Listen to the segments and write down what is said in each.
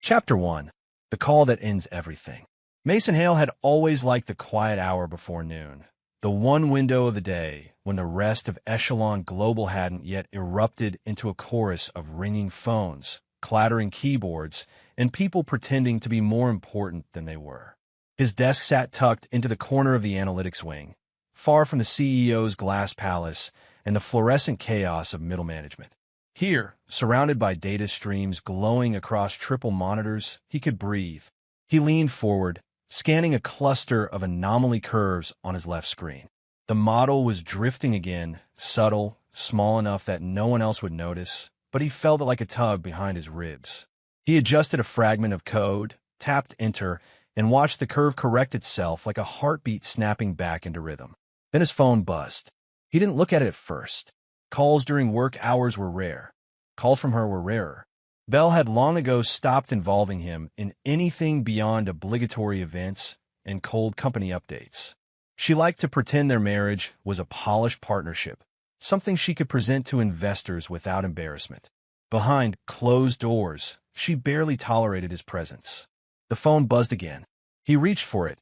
Chapter 1. The Call That Ends Everything. Mason Hale had always liked the quiet hour before noon, the one window of the day when the rest of Echelon Global hadn't yet erupted into a chorus of ringing phones, clattering keyboards, and people pretending to be more important than they were. His desk sat tucked into the corner of the analytics wing, far from the CEO's glass palace and the fluorescent chaos of middle management. Here, surrounded by data streams glowing across triple monitors, he could breathe. He leaned forward, scanning a cluster of anomaly curves on his left screen. The model was drifting again, subtle, small enough that no one else would notice, but he felt it like a tug behind his ribs. He adjusted a fragment of code, tapped enter, and watched the curve correct itself like a heartbeat snapping back into rhythm. Then his phone buzzed. He didn't look at it at first. Calls during work hours were rare. Calls from her were rarer. Belle had long ago stopped involving him in anything beyond obligatory events and cold company updates. She liked to pretend their marriage was a polished partnership, something she could present to investors without embarrassment. Behind closed doors, she barely tolerated his presence. The phone buzzed again. He reached for it,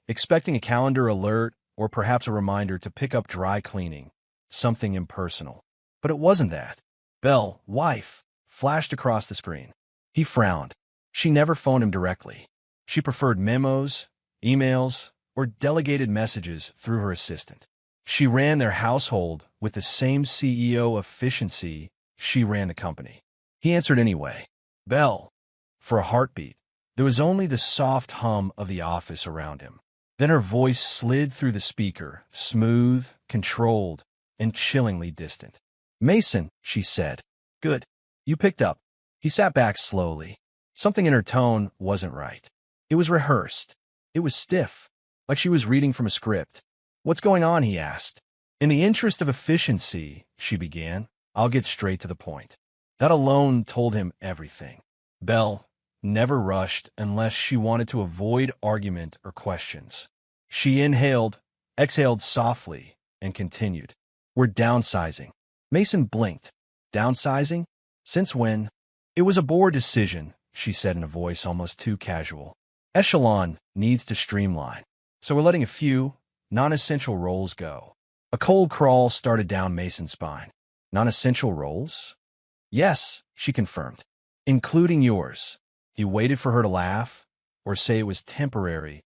expecting a calendar alert or perhaps a reminder to pick up dry cleaning, something impersonal. But it wasn't that. Belle, wife, flashed across the screen. He frowned. She never phoned him directly. She preferred memos, emails, or delegated messages through her assistant. She ran their household with the same CEO efficiency she ran the company. He answered anyway. Belle. For a heartbeat. There was only the soft hum of the office around him. Then her voice slid through the speaker, smooth, controlled, and chillingly distant. Mason, she said. Good. You picked up. He sat back slowly. Something in her tone wasn't right. It was rehearsed. It was stiff, like she was reading from a script. What's going on, he asked. In the interest of efficiency, she began, I'll get straight to the point. That alone told him everything. Belle never rushed unless she wanted to avoid argument or questions. She inhaled, exhaled softly, and continued. We're downsizing. Mason blinked. Downsizing? Since when? It was a board decision, she said in a voice almost too casual. Echelon needs to streamline, so we're letting a few non-essential roles go. A cold crawl started down Mason's spine. Non-essential roles? Yes, she confirmed. Including yours. He waited for her to laugh, or say it was temporary,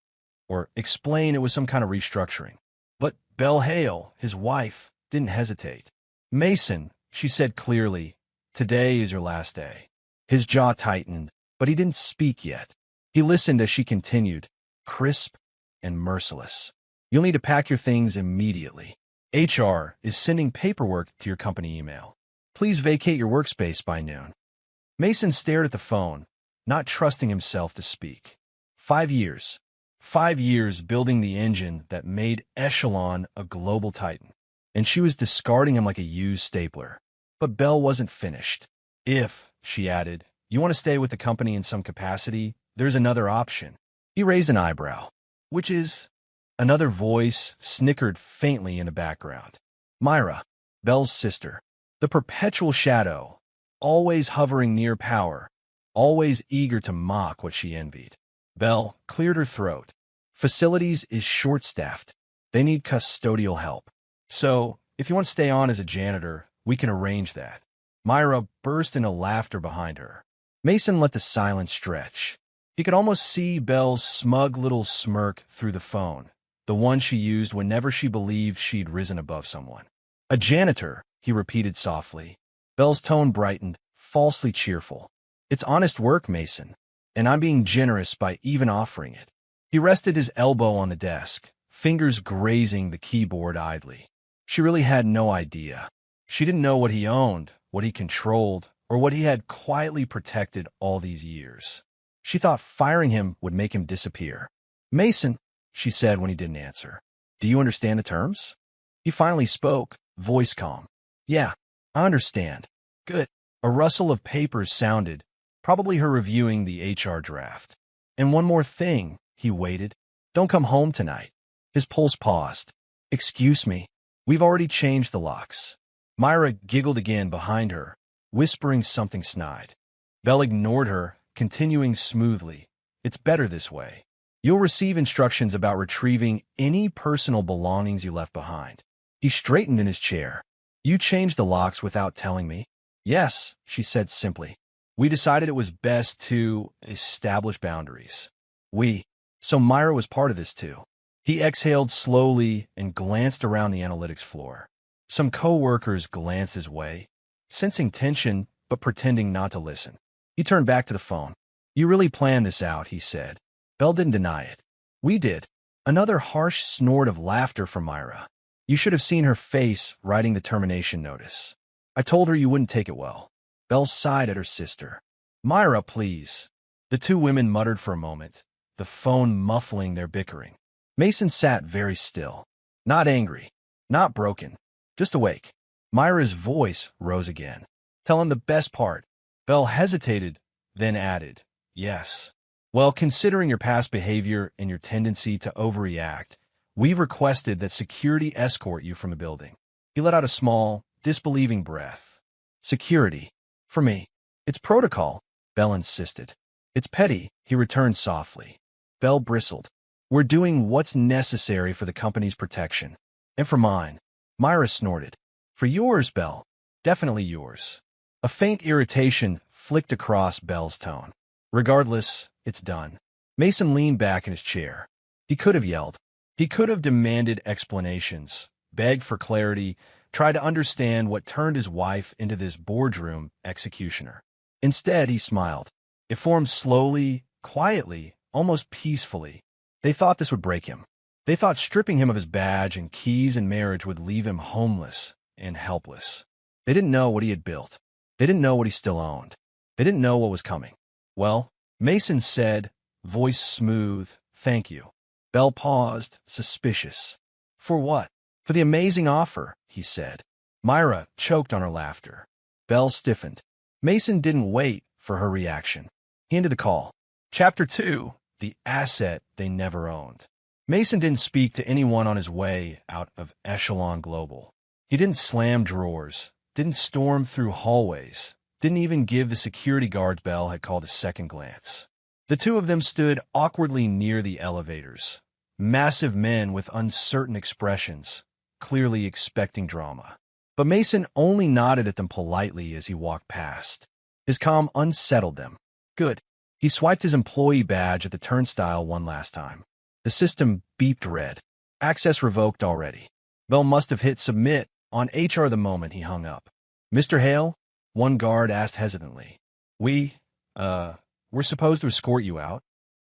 or explain it was some kind of restructuring. But Belle Hale, his wife, didn't hesitate. Mason, she said clearly, today is your last day. His jaw tightened, but he didn't speak yet. He listened as she continued, crisp and merciless. You'll need to pack your things immediately. HR is sending paperwork to your company email. Please vacate your workspace by noon. Mason stared at the phone, not trusting himself to speak. 5 years. 5 years building the engine that made Echelon a global titan. And she was discarding him like a used stapler. But Belle wasn't finished. If, she added, you want to stay with the company in some capacity, there's another option. He raised an eyebrow. Which is? Another voice snickered faintly in the background. Myra, Belle's sister. The perpetual shadow, always hovering near power, always eager to mock what she envied. Belle cleared her throat. Facilities is short-staffed. They need custodial help. So, if you want to stay on as a janitor, we can arrange that. Myra burst into laughter behind her. Mason let the silence stretch. He could almost see Belle's smug little smirk through the phone, the one she used whenever she believed she'd risen above someone. A janitor, he repeated softly. Belle's tone brightened, falsely cheerful. It's honest work, Mason, and I'm being generous by even offering it. He rested his elbow on the desk, fingers grazing the keyboard idly. She really had no idea. She didn't know what he owned, what he controlled, or what he had quietly protected all these years. She thought firing him would make him disappear. Mason, she said when he didn't answer. Do you understand the terms? He finally spoke, voice calm. Yeah, I understand. Good. A rustle of papers sounded, probably her reviewing the HR draft. And one more thing, he waited. Don't come home tonight. His pulse paused. Excuse me. We've already changed the locks. Myra giggled again behind her, whispering something snide. Belle ignored her, continuing smoothly. It's better this way. You'll receive instructions about retrieving any personal belongings you left behind. He straightened in his chair. You changed the locks without telling me? Yes, she said simply. We decided it was best to establish boundaries. So Myra was part of this too. He exhaled slowly and glanced around the analytics floor. Some co-workers glanced his way, sensing tension but pretending not to listen. He turned back to the phone. You really planned this out, he said. Belle didn't deny it. We did. Another harsh snort of laughter from Myra. You should have seen her face writing the termination notice. I told her you wouldn't take it well. Belle sighed at her sister. Myra, please. The two women muttered for a moment, the phone muffling their bickering. Mason sat very still. Not angry, not broken, just awake. Myra's voice rose again. Tell him the best part. Belle hesitated, then added, yes. Well, considering your past behavior and your tendency to overreact, we've requested that security escort you from the building. He let out a small, disbelieving breath. Security? For me. It's protocol, Belle insisted. It's petty, he returned softly. Belle bristled. We're doing what's necessary for the company's protection. And for mine. Myra snorted. For yours, Belle. Definitely yours. A faint irritation flicked across Belle's tone. Regardless, it's done. Mason leaned back in his chair. He could have yelled. He could have demanded explanations, begged for clarity, tried to understand what turned his wife into this boardroom executioner. Instead, he smiled. It formed slowly, quietly, almost peacefully. They thought this would break him. They thought stripping him of his badge and keys and marriage would leave him homeless and helpless. They didn't know what he had built. They didn't know what he still owned. They didn't know what was coming. Well, Mason said, voice smooth, thank you. Belle paused, suspicious. For what? For the amazing offer, he said. Myra choked on her laughter. Belle stiffened. Mason didn't wait for her reaction. He ended the call. Chapter 2, The Asset They Never Owned. Mason didn't speak to anyone on his way out of Echelon Global. He didn't slam drawers, didn't storm through hallways, didn't even give the security guards Belle had called a second glance. The two of them stood awkwardly near the elevators, massive men with uncertain expressions, clearly expecting drama. But Mason only nodded at them politely as he walked past. His calm unsettled them. Good. He swiped his employee badge at the turnstile one last time. The system beeped red. Access revoked already. Belle must have hit submit on HR the moment he hung up. Mr. Hale? One guard asked hesitantly. We're supposed to escort you out.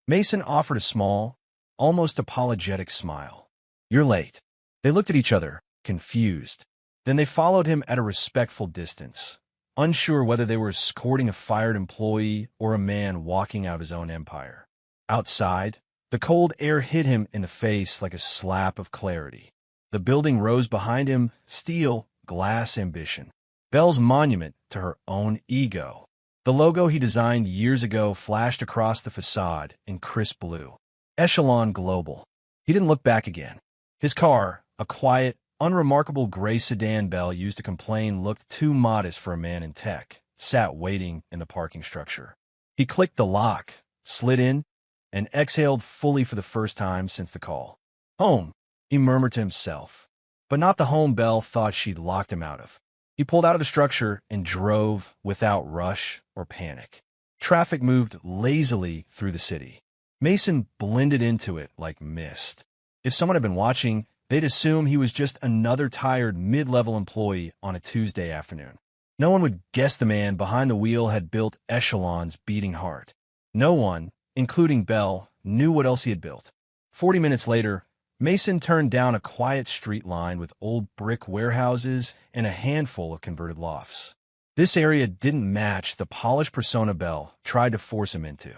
Mason offered a small, almost apologetic smile. You're late. They looked at each other, confused. Then they followed him at a respectful distance, unsure whether they were escorting a fired employee or a man walking out of his own empire. Outside, the cold air hit him in the face like a slap of clarity. The building rose behind him, steel, glass ambition. Belle's monument to her own ego. The logo he designed years ago flashed across the facade in crisp blue. Echelon Global. He didn't look back again. His car, a quiet, unremarkable gray sedan Belle used to complain looked too modest for a man in tech, sat waiting in the parking structure. He clicked the lock, slid in, and exhaled fully for the first time since the call. Home, he murmured to himself. But not the home Belle thought she'd locked him out of. He pulled out of the structure and drove without rush or panic. Traffic moved lazily through the city. Mason blended into it like mist. If someone had been watching, they'd assume he was just another tired mid-level employee on a Tuesday afternoon. No one would guess the man behind the wheel had built Echelon's beating heart. No one, including Belle, knew what else he had built. 40 minutes later, Mason turned down a quiet street line with old brick warehouses and a handful of converted lofts. This area didn't match the polished persona Belle tried to force him into.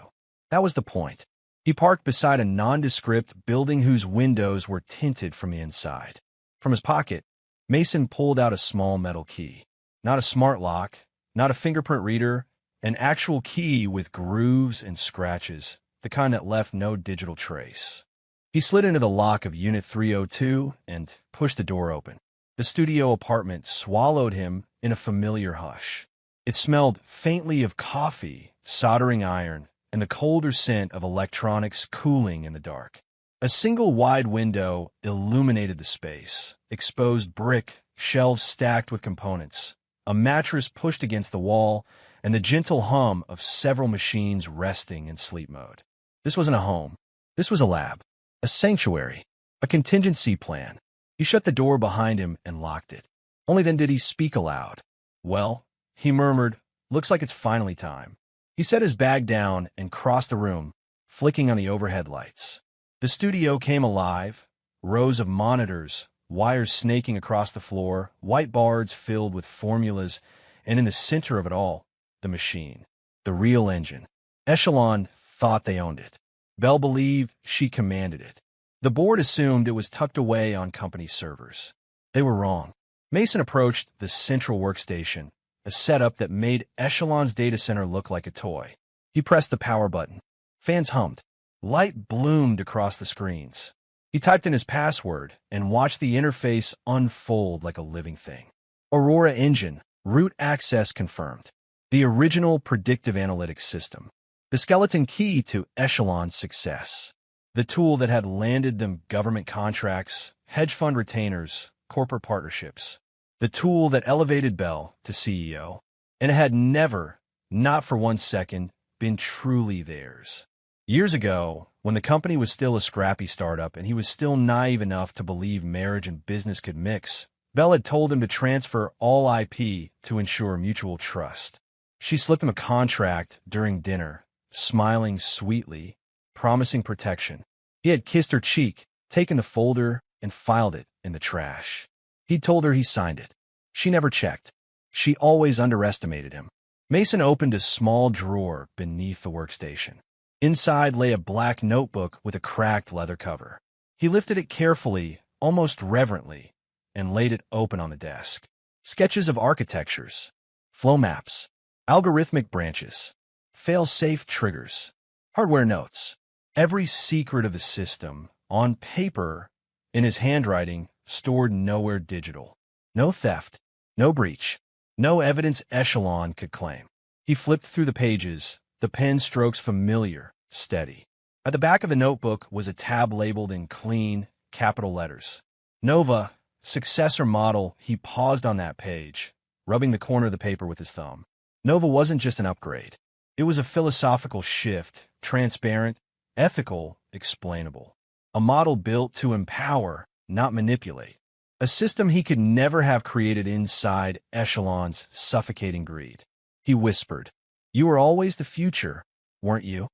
That was the point. He parked beside a nondescript building whose windows were tinted from the inside. From his pocket, Mason pulled out a small metal key. Not a smart lock, not a fingerprint reader, an actual key with grooves and scratches, the kind that left no digital trace. He slid into the lock of Unit 302 and pushed the door open. The studio apartment swallowed him in a familiar hush. It smelled faintly of coffee, soldering iron, and the colder scent of electronics cooling in the dark. A single wide window illuminated the space, exposed brick, shelves stacked with components, a mattress pushed against the wall, and the gentle hum of several machines resting in sleep mode. This wasn't a home. This was a lab, a sanctuary, a contingency plan. He shut the door behind him and locked it. Only then did he speak aloud. "Well," he murmured, "looks like it's finally time." He set his bag down and crossed the room, flicking on the overhead lights. The studio came alive, rows of monitors, wires snaking across the floor, whiteboards filled with formulas, and in the center of it all, the machine, the real engine. Echelon thought they owned it. Bell believed she commanded it. The board assumed it was tucked away on company servers. They were wrong. Mason approached the central workstation, a setup that made Echelon's data center look like a toy. He pressed the power button. Fans hummed. Light bloomed across the screens. He typed in his password and watched the interface unfold like a living thing. Aurora Engine, root access confirmed. The original predictive analytics system. The skeleton key to Echelon's success. The tool that had landed them government contracts, hedge fund retainers, corporate partnerships. The tool that elevated Bell to CEO. And it had never, not for 1 second, been truly theirs. Years ago, when the company was still a scrappy startup and he was still naive enough to believe marriage and business could mix, Bell had told him to transfer all IP to ensure mutual trust. She slipped him a contract during dinner, smiling sweetly, promising protection. He had kissed her cheek, taken the folder, and filed it in the trash. He'd told her he signed it. She never checked. She always underestimated him. Mason opened a small drawer beneath the workstation. Inside lay a black notebook with a cracked leather cover. He lifted it carefully, almost reverently, and laid it open on the desk. Sketches of architectures, flow maps, algorithmic branches, fail-safe triggers, hardware notes. Every secret of the system, on paper, in his handwriting, stored nowhere digital. No theft, no breach, no evidence Echelon could claim. He flipped through the pages, the pen strokes familiar, steady. At the back of the notebook was a tab labeled in clean, capital letters. Nova, successor model. He paused on that page, rubbing the corner of the paper with his thumb. Nova wasn't just an upgrade. It was a philosophical shift, transparent, ethical, explainable. A model built to empower, not manipulate. A system he could never have created inside Echelon's suffocating greed. He whispered, "You were always the future, weren't you?"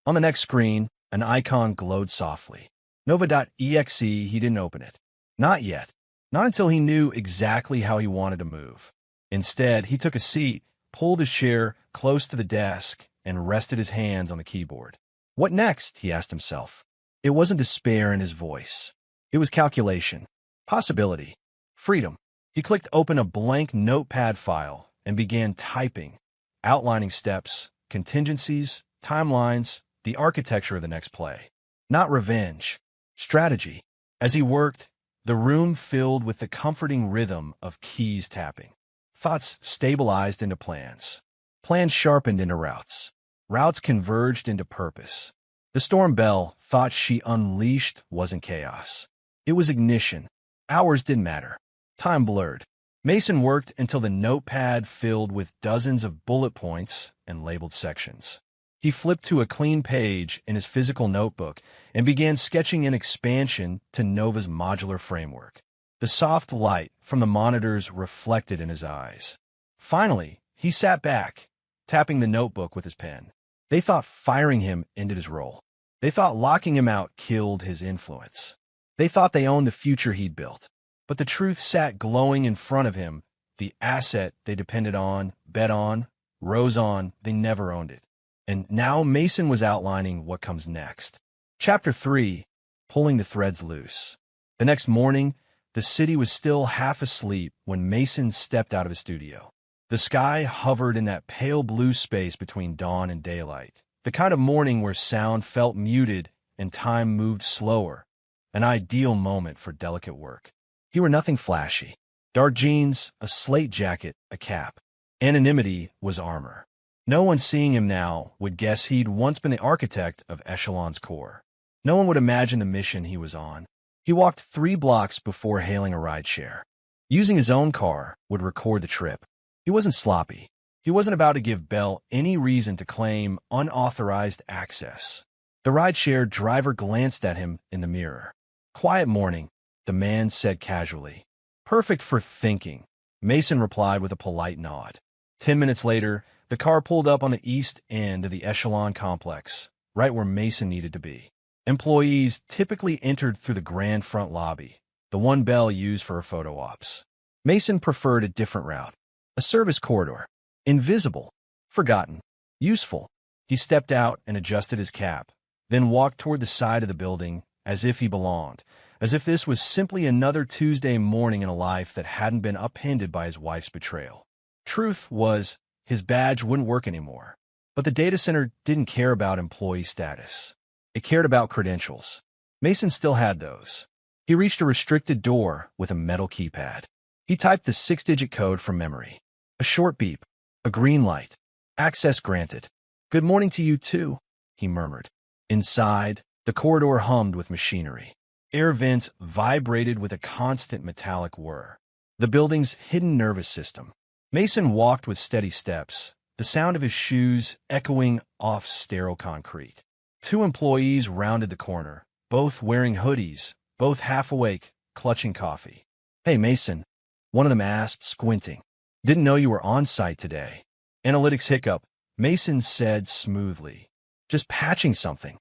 On the next screen, an icon glowed softly. Nova.exe. He didn't open it. Not yet. Not until he knew exactly how he wanted to move. Instead, he took a seat, pulled his chair close to the desk, and rested his hands on the keyboard. What next? He asked himself. It wasn't despair in his voice. It was calculation, possibility, freedom. He clicked open a blank notepad file and began typing, outlining steps, contingencies, timelines, the architecture of the next play. Not revenge, strategy. As he worked, the room filled with the comforting rhythm of keys tapping. Thoughts stabilized into plans. Plans sharpened into routes. Routes converged into purpose. The storm Bell thought she unleashed wasn't chaos. It was ignition. Hours didn't matter. Time blurred. Mason worked until the notepad filled with dozens of bullet points and labeled sections. He flipped to a clean page in his physical notebook and began sketching an expansion to Nova's modular framework. The soft light from the monitors reflected in his eyes. Finally, he sat back, tapping the notebook with his pen. They thought firing him ended his role. They thought locking him out killed his influence. They thought they owned the future he'd built. But the truth sat glowing in front of him, the asset they depended on, bet on, rose on. They never owned it. And now Mason was outlining what comes next. Chapter 3, Pulling the Threads Loose. The next morning, the city was still half asleep when Mason stepped out of his studio. The sky hovered in that pale blue space between dawn and daylight, the kind of morning where sound felt muted and time moved slower, an ideal moment for delicate work. He wore nothing flashy. Dark jeans, a slate jacket, a cap. Anonymity was armor. No one seeing him now would guess he'd once been the architect of Echelon's core. No one would imagine the mission he was on. He walked 3 blocks before hailing a rideshare. Using his own car would record the trip. He wasn't sloppy. He wasn't about to give Bell any reason to claim unauthorized access. The rideshare driver glanced at him in the mirror. "Quiet morning," the man said casually. "Perfect for thinking," Mason replied with a polite nod. 10 minutes later, the car pulled up on the east end of the Echelon complex, right where Mason needed to be. Employees typically entered through the grand front lobby, the one Bell used for her photo ops. Mason preferred a different route, a service corridor. Invisible, forgotten, useful. He stepped out and adjusted his cap, then walked toward the side of the building as if he belonged, as if this was simply another Tuesday morning in a life that hadn't been upended by his wife's betrayal. Truth was, his badge wouldn't work anymore. But the data center didn't care about employee status. It cared about credentials. Mason still had those. He reached a restricted door with a metal keypad. He typed the 6-digit code from memory. A short beep. A green light. Access granted. "Good morning to you too," he murmured. Inside, the corridor hummed with machinery. Air vents vibrated with a constant metallic whir. The building's hidden nervous system. Mason walked with steady steps, the sound of his shoes echoing off sterile concrete. 2 employees rounded the corner, both wearing hoodies, both half awake, clutching coffee. "Hey, Mason," one of them asked, squinting. "Didn't know you were on site today." "Analytics hiccup," Mason said smoothly. "Just patching something."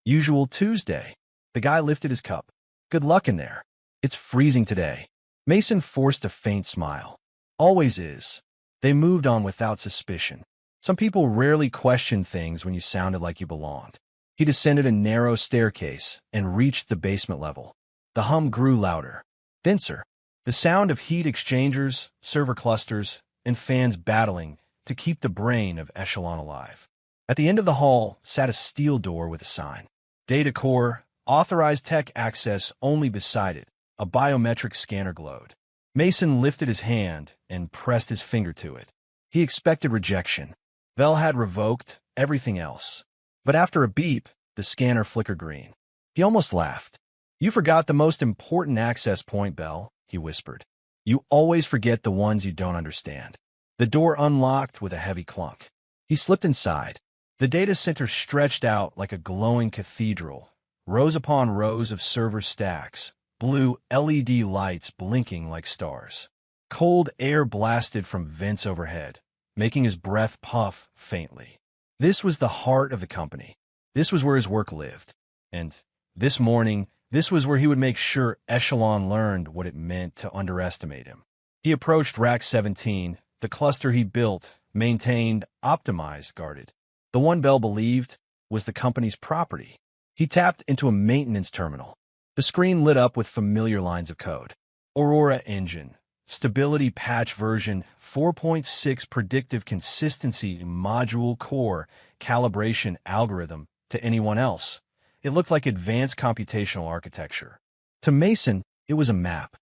Usual Tuesday." The guy lifted his cup. "Good luck in there." "It's freezing today." Mason forced a faint smile. "Always is." They moved on without suspicion. Some people rarely questioned things when you sounded like you belonged. He descended a narrow staircase and reached the basement level. The hum grew louder, denser. The sound of heat exchangers, server clusters, and fans battling to keep the brain of Echelon alive. At the end of the hall sat a steel door with a sign. "Data Core, authorized tech access only." Beside it, a biometric scanner glowed. Mason lifted his hand and pressed his finger to it. He expected rejection. Bell had revoked everything else. But after a beep, the scanner flickered green. He almost laughed. "You forgot the most important access point, Bell," he whispered. "You always forget the ones you don't understand." The door unlocked with a heavy clunk. He slipped inside. The data center stretched out like a glowing cathedral, rows upon rows of server stacks, blue LED lights blinking like stars. Cold air blasted from vents overhead, making his breath puff faintly. This was the heart of the company. This was where his work lived. And this morning, this was where he would make sure Echelon learned what it meant to underestimate him. He approached Rack 17, the cluster he built, maintained, optimized, guarded. The one Bell believed was the company's property. He tapped into a maintenance terminal. The screen lit up with familiar lines of code. Aurora Engine, Stability Patch Version 4.6 Predictive Consistency Module Core Calibration Algorithm. To anyone else, it looked like advanced computational architecture. To Mason, it was a map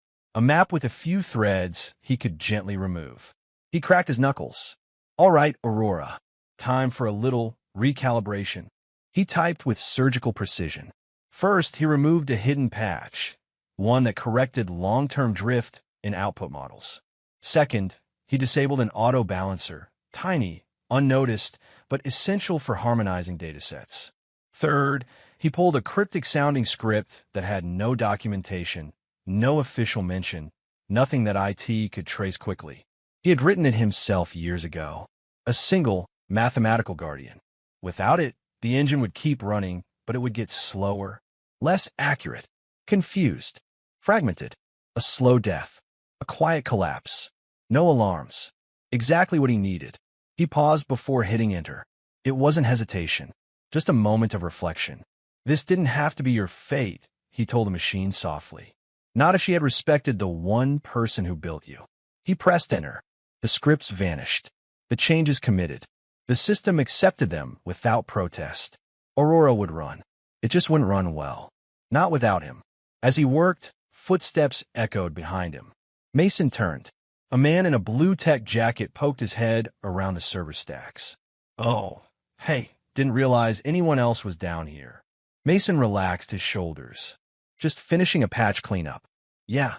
with a few threads he could gently remove. He cracked his knuckles. "All right, Aurora. Time for a little recalibration." He typed with surgical precision. First, he removed a hidden patch, one that corrected long-term drift in output models. Second, he disabled an auto balancer, tiny, unnoticed, but essential for harmonizing datasets. Third, he pulled a cryptic-sounding script that had no documentation, no official mention, nothing that IT could trace quickly. He had written it himself years ago. A single mathematical guardian. Without it, the engine would keep running, but it would get slower, less accurate, confused, fragmented. A slow death, a quiet collapse, no alarms. Exactly what he needed. He paused before hitting enter. It wasn't hesitation, just a moment of reflection. "This didn't have to be your fate," he told the machine softly. "Not if she had respected the one person who built you." He pressed enter. The scripts vanished. The changes committed. The system accepted them without protest. Aurora would run. It just wouldn't run well. Not without him. As he worked, footsteps echoed behind him. Mason turned. A man in a blue tech jacket poked his head around the server stacks. Oh, hey, didn't realize anyone else was down here. Mason relaxed his shoulders. Just finishing a patch cleanup. Yeah.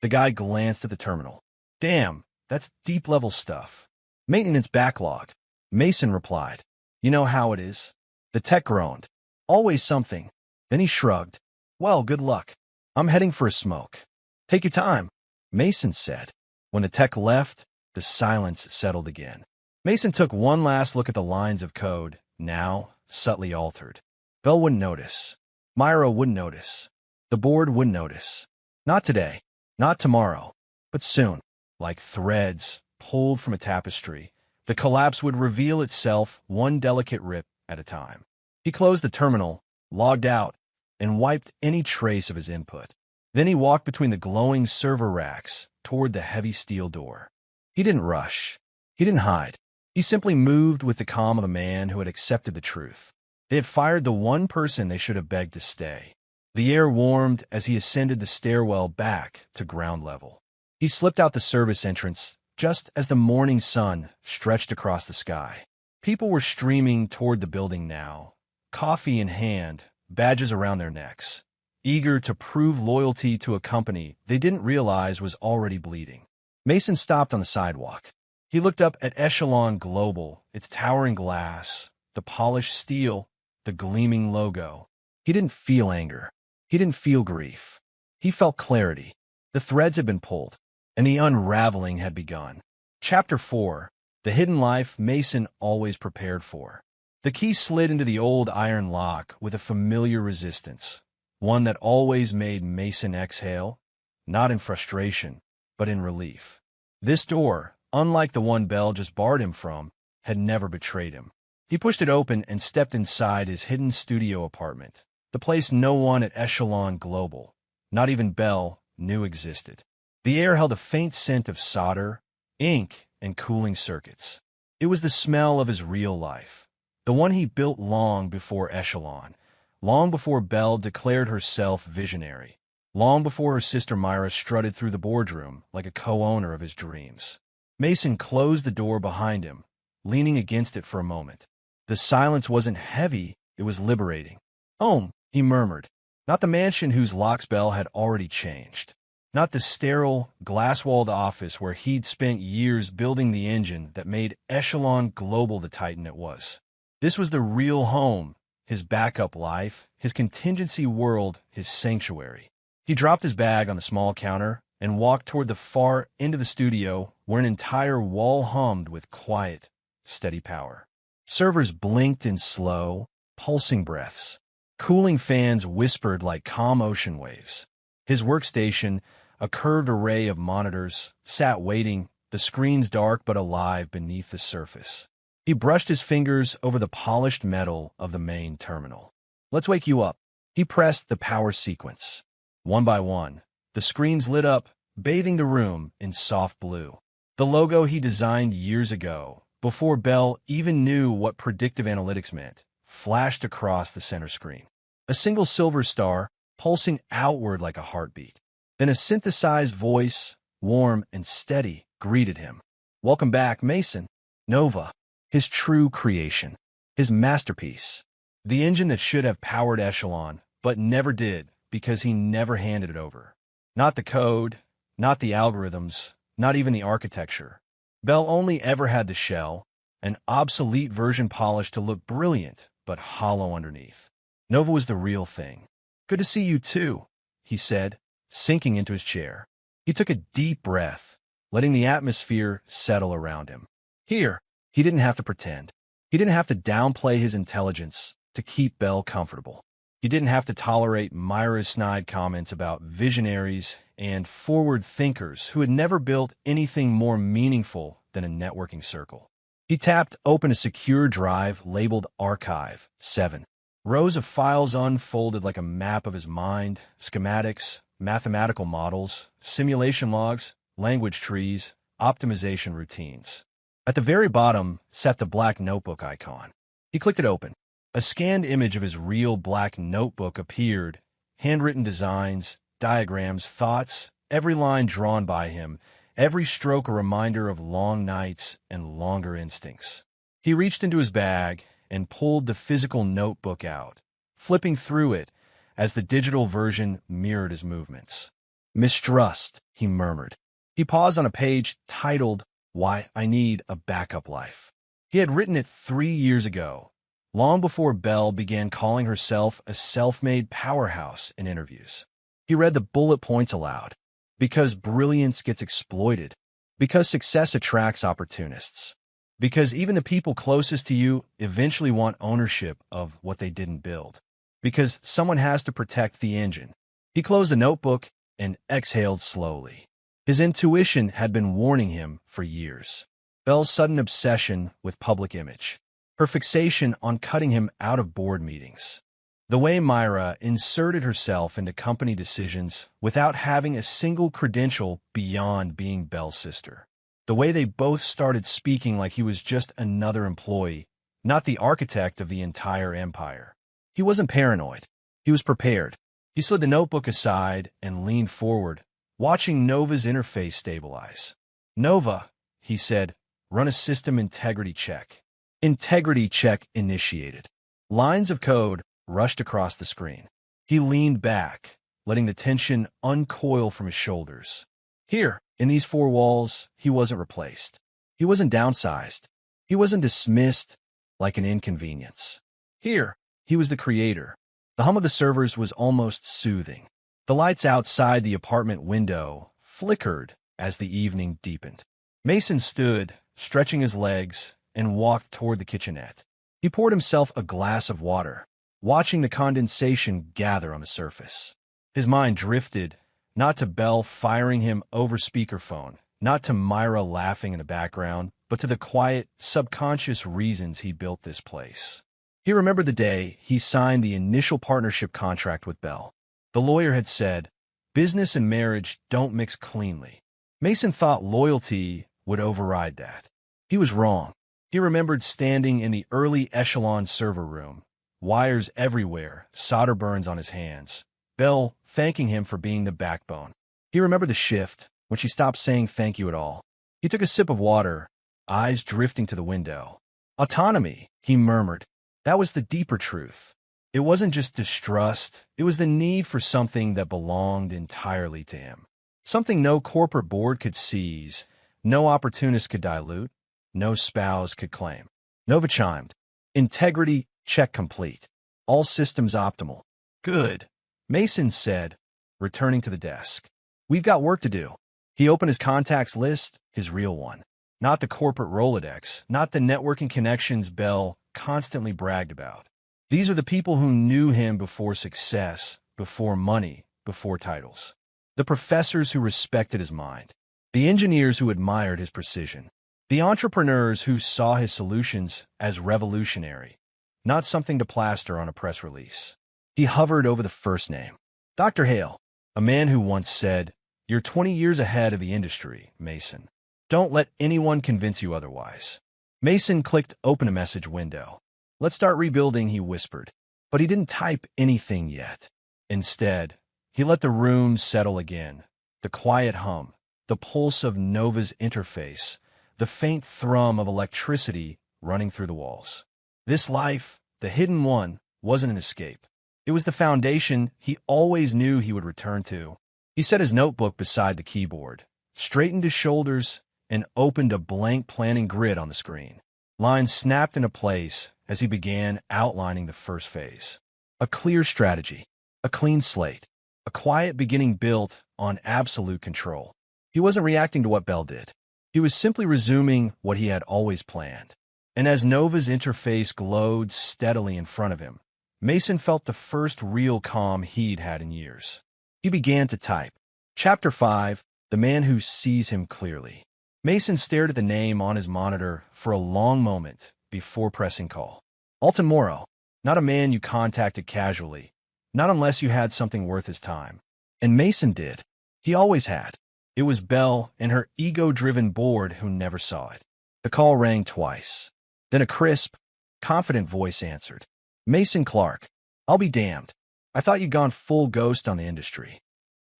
The guy glanced at the terminal. Damn, that's deep-level stuff. Maintenance backlog. Mason replied. You know how it is. The tech groaned. Always something. Then he shrugged. Well, good luck. I'm heading for a smoke. Take your time, Mason said. When the tech left, the silence settled again. Mason took one last look at the lines of code, now subtly altered. Bell wouldn't notice. Myra wouldn't notice. The board wouldn't notice. Not today. Not tomorrow. But soon, like threads pulled from a tapestry, the collapse would reveal itself one delicate rip at a time. He closed the terminal, logged out, and wiped any trace of his input. Then he walked between the glowing server racks toward the heavy steel door. He didn't rush. He didn't hide. He simply moved with the calm of a man who had accepted the truth. They had fired the one person they should have begged to stay. The air warmed as he ascended the stairwell back to ground level. He slipped out the service entrance just as the morning sun stretched across the sky. People were streaming toward the building now, coffee in hand, badges around their necks, eager to prove loyalty to a company they didn't realize was already bleeding. Mason stopped on the sidewalk. He looked up at Echelon Global, its towering glass, the polished steel, the gleaming logo. He didn't feel anger. He didn't feel grief. He felt clarity. The threads had been pulled, and the unraveling had begun. Chapter 4. The hidden life Mason always prepared for. The key slid into the old iron lock with a familiar resistance, one that always made Mason exhale, not in frustration, but in relief. This door, unlike the one Bell just barred him from, had never betrayed him. He pushed it open and stepped inside his hidden studio apartment, the place no one at Echelon Global, not even Bell, knew existed. The air held a faint scent of solder, ink, and cooling circuits. It was the smell of his real life, the one he built long before Echelon, long before Belle declared herself visionary, long before her sister Myra strutted through the boardroom like a co-owner of his dreams. Mason closed the door behind him, leaning against it for a moment. The silence wasn't heavy, it was liberating. Home, he murmured. Not the mansion whose locks Bell had already changed. Not the sterile, glass-walled office where he'd spent years building the engine that made Echelon Global the titan it was. This was the real home, his backup life, his contingency world, his sanctuary. He dropped his bag on the small counter and walked toward the far end of the studio where an entire wall hummed with quiet, steady power. Servers blinked in slow, pulsing breaths. Cooling fans whispered like calm ocean waves. His workstation, a curved array of monitors, sat waiting, the screens dark but alive beneath the surface. He brushed his fingers over the polished metal of the main terminal. Let's wake you up. He pressed the power sequence. One by one, the screens lit up, bathing the room in soft blue. The logo he designed years ago, before Bell even knew what predictive analytics meant, flashed across the center screen. A single silver star, pulsing outward like a heartbeat. Then a synthesized voice, warm and steady, greeted him. Welcome back, Mason. Nova, his true creation, his masterpiece. The engine that should have powered Echelon, but never did because he never handed it over. Not the code, not the algorithms, not even the architecture. Bell only ever had the shell, an obsolete version polished to look brilliant, but hollow underneath. Nova was the real thing. Good to see you too, he said, sinking into his chair. He took a deep breath, letting the atmosphere settle around him. Here, he didn't have to pretend. He didn't have to downplay his intelligence to keep Bell comfortable. He didn't have to tolerate Myra's snide comments about visionaries and forward thinkers who had never built anything more meaningful than a networking circle. He tapped open a secure drive labeled Archive 7. Rows of files unfolded like a map of his mind, schematics, mathematical models, simulation logs, language trees, optimization routines. At the very bottom sat the black notebook icon. He clicked it open. A scanned image of his real black notebook appeared, handwritten designs, diagrams, thoughts, every line drawn by him, every stroke a reminder of long nights and longer instincts. He reached into his bag and pulled the physical notebook out, flipping through it as the digital version mirrored his movements. Mistrust, he murmured. He paused on a page titled, Why I Need a Backup Life. He had written it 3 years ago, long before Belle began calling herself a self-made powerhouse in interviews. He read the bullet points aloud. Because brilliance gets exploited. Because success attracts opportunists. Because even the people closest to you eventually want ownership of what they didn't build. Because someone has to protect the engine. He closed the notebook and exhaled slowly. His intuition had been warning him for years. Belle's sudden obsession with public image. Her fixation on cutting him out of board meetings. The way Myra inserted herself into company decisions without having a single credential beyond being Belle's sister. The way they both started speaking like he was just another employee, not the architect of the entire empire. He wasn't paranoid. He was prepared. He slid the notebook aside and leaned forward, watching Nova's interface stabilize. Nova, he said, run a system integrity check. Integrity check initiated. Lines of code rushed across the screen. He leaned back, letting the tension uncoil from his shoulders. Here, in these 4 walls, he wasn't replaced. He wasn't downsized. He wasn't dismissed like an inconvenience. Here, he was the creator. The hum of the servers was almost soothing. The lights outside the apartment window flickered as the evening deepened. Mason stood, stretching his legs, and walked toward the kitchenette. He poured himself a glass of water, watching the condensation gather on the surface. His mind drifted, not to Belle firing him over speakerphone, not to Myra laughing in the background, but to the quiet, subconscious reasons he built this place. He remembered the day he signed the initial partnership contract with Belle. The lawyer had said, business and marriage don't mix cleanly. Mason thought loyalty would override that. He was wrong. He remembered standing in the early echelon server room, wires everywhere, solder burns on his hands. Belle thanking him for being the backbone. He remembered the shift, when she stopped saying thank you at all. He took a sip of water, eyes drifting to the window. Autonomy, he murmured. That was the deeper truth. It wasn't just distrust, it was the need for something that belonged entirely to him. Something no corporate board could seize, no opportunist could dilute, no spouse could claim. Nova chimed. Integrity check complete. All systems optimal. Good, Mason said, returning to the desk. We've got work to do. He opened his contacts list, his real one. Not the corporate Rolodex, not the networking connections Belle constantly bragged about. These are the people who knew him before success, before money, before titles. The professors who respected his mind. The engineers who admired his precision. The entrepreneurs who saw his solutions as revolutionary, not something to plaster on a press release. He hovered over the first name. Dr. Hale, a man who once said, "You're 20 years ahead of the industry, Mason. Don't let anyone convince you otherwise." Mason clicked open a message window. Let's start rebuilding, he whispered. But he didn't type anything yet. Instead, he let the room settle again. The quiet hum, the pulse of Nova's interface, the faint thrum of electricity running through the walls. This life, the hidden one, wasn't an escape. It was the foundation he always knew he would return to. He set his notebook beside the keyboard, straightened his shoulders, and opened a blank planning grid on the screen. Lines snapped into place as he began outlining the first phase. A clear strategy, a clean slate, a quiet beginning built on absolute control. He wasn't reacting to what Belle did. He was simply resuming what he had always planned. And as Nova's interface glowed steadily in front of him, Mason felt the first real calm he'd had in years. He began to type. Chapter 5, The Man Who Sees Him Clearly. Mason stared at the name on his monitor for a long moment before pressing call. Alton Morrow, not a man you contacted casually, not unless you had something worth his time. And Mason did. He always had. It was Belle and her ego-driven board who never saw it. The call rang twice. Then a crisp, confident voice answered. Mason Clark, I'll be damned. I thought you'd gone full ghost on the industry.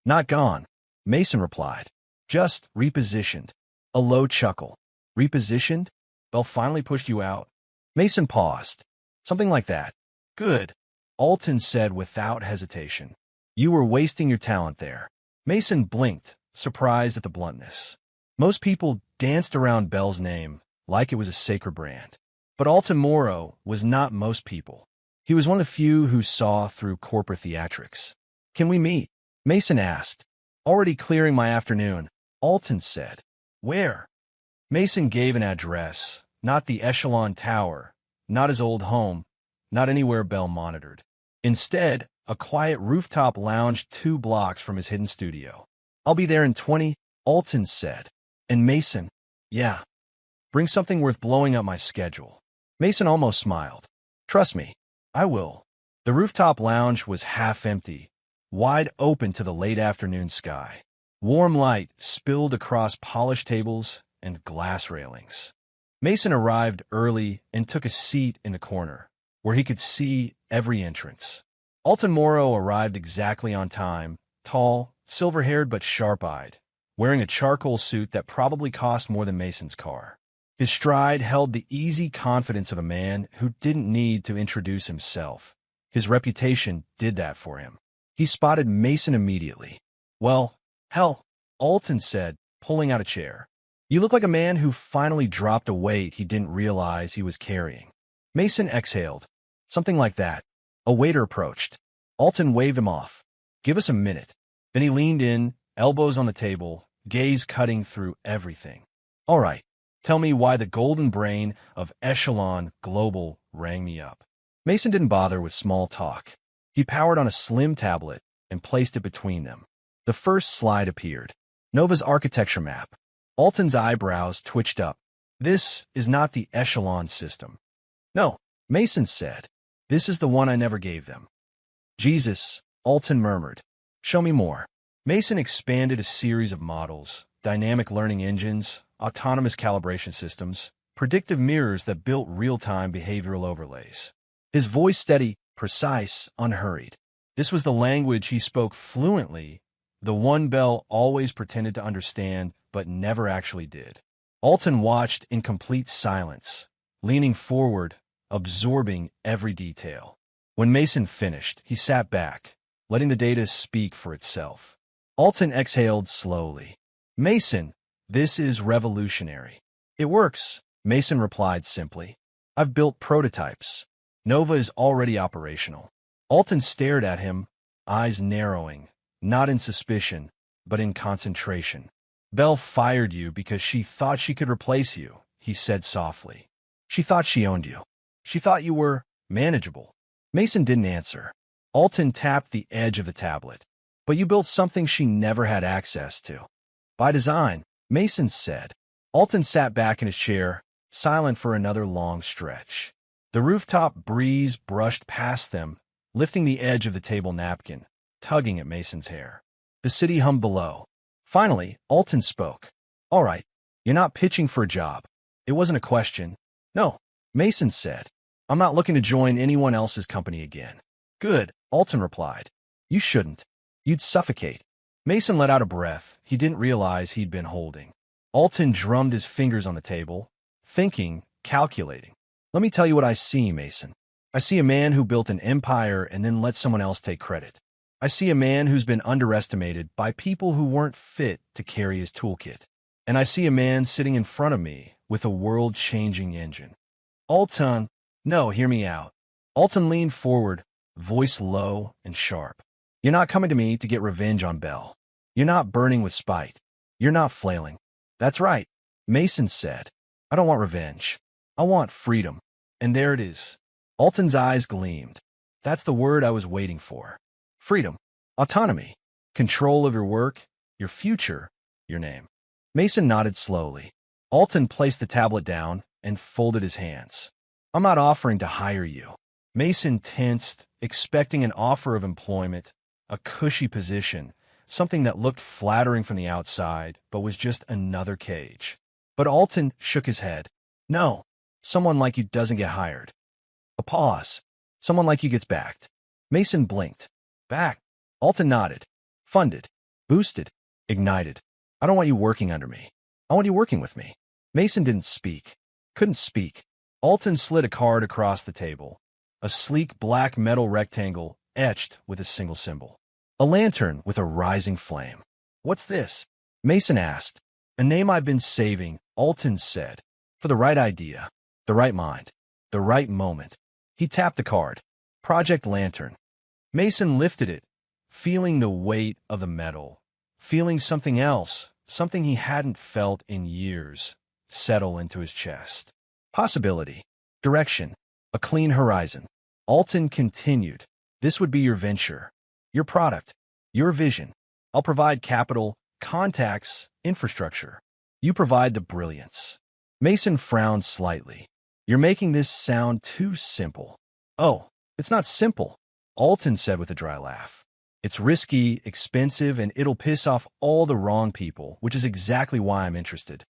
Not gone, Mason replied. Just repositioned. A low chuckle. Repositioned? Bell finally pushed you out? Mason paused. Something like that. Good. Alton said without hesitation. You were wasting your talent there. Mason blinked, surprised at the bluntness. Most people danced around Bell's name like it was a sacred brand. But Alton Morrow was not most people. He was one of the few who saw through corporate theatrics. Can we meet? Mason asked. Already clearing my afternoon, Alton said. Where? Mason gave an address, not the Echelon Tower, not his old home, not anywhere Bell monitored. Instead, a quiet rooftop lounge 2 blocks from his hidden studio. I'll be there in 20, Alton said. And Mason, yeah. Bring something worth blowing up my schedule. Mason almost smiled. Trust me, I will. The rooftop lounge was half empty, wide open to the late afternoon sky. Warm light spilled across polished tables and glass railings. Mason arrived early and took a seat in the corner, where he could see every entrance. Alton Morrow arrived exactly on time, tall, silver-haired but sharp-eyed, wearing a charcoal suit that probably cost more than Mason's car. His stride held the easy confidence of a man who didn't need to introduce himself. His reputation did that for him. He spotted Mason immediately. Well, hell, Alton said, pulling out a chair. You look like a man who finally dropped a weight he didn't realize he was carrying. Mason exhaled. Something like that. A waiter approached. Alton waved him off. Give us a minute. Then he leaned in, elbows on the table, gaze cutting through everything. All right, tell me why the golden brain of Echelon Global rang me up. Mason didn't bother with small talk. He powered on a slim tablet and placed it between them. The first slide appeared. Nova's architecture map. Alton's eyebrows twitched up. This is not the Echelon system. No, Mason said. This is the one I never gave them. Jesus, Alton murmured. Show me more. Mason expanded a series of models, dynamic learning engines, autonomous calibration systems, predictive mirrors that built real-time behavioral overlays. His voice steady, precise, unhurried. This was the language he spoke fluently, the one Bell always pretended to understand but never actually did. Alton watched in complete silence, leaning forward, absorbing every detail. When Mason finished, he sat back, letting the data speak for itself. Alton exhaled slowly. Mason, this is revolutionary. It works, Mason replied simply. I've built prototypes. Nova is already operational. Alton stared at him, eyes narrowing, not in suspicion, but in concentration. Bell fired you because she thought she could replace you, he said softly. She thought she owned you. She thought you were manageable. Mason didn't answer. Alton tapped the edge of the tablet. But you built something she never had access to. By design, Mason said. Alton sat back in his chair, silent for another long stretch. The rooftop breeze brushed past them, lifting the edge of the table napkin, tugging at Mason's hair. The city hummed below. Finally, Alton spoke. All right, you're not pitching for a job. It wasn't a question. No, Mason said. I'm not looking to join anyone else's company again. Good, Alton replied. You shouldn't. You'd suffocate. Mason let out a breath he didn't realize he'd been holding. Alton drummed his fingers on the table, thinking, calculating. Let me tell you what I see, Mason. I see a man who built an empire and then let someone else take credit. I see a man who's been underestimated by people who weren't fit to carry his toolkit. And I see a man sitting in front of me with a world-changing engine. Alton, no, hear me out. Alton leaned forward, voice low and sharp. You're not coming to me to get revenge on Bell. You're not burning with spite. You're not flailing. That's right, Mason said. I don't want revenge. I want freedom. And there it is. Alton's eyes gleamed. That's the word I was waiting for. Freedom. Autonomy. Control of your work, your future, your name. Mason nodded slowly. Alton placed the tablet down and folded his hands. I'm not offering to hire you. Mason tensed, expecting an offer of employment, a cushy position, something that looked flattering from the outside, but was just another cage. But Alton shook his head. No, someone like you doesn't get hired. A pause. Someone like you gets backed. Mason blinked. Backed. Alton nodded. Funded. Boosted. Ignited. I don't want you working under me. I want you working with me. Mason didn't speak. Couldn't speak. Alton slid a card across the table. A sleek black metal rectangle etched with a single symbol. A lantern with a rising flame. What's this? Mason asked. A name I've been saving, Alton said. For the right idea. The right mind. The right moment. He tapped the card. Project Lantern. Mason lifted it, feeling the weight of the metal, feeling something else, something he hadn't felt in years, settle into his chest. Possibility. Direction. A clean horizon. Alton continued. This would be your venture. Your product. Your vision. I'll provide capital, contacts, infrastructure. You provide the brilliance. Mason frowned slightly. You're making this sound too simple. Oh, it's not simple, Alton said with a dry laugh. It's risky, expensive, and it'll piss off all the wrong people, which is exactly why I'm interested.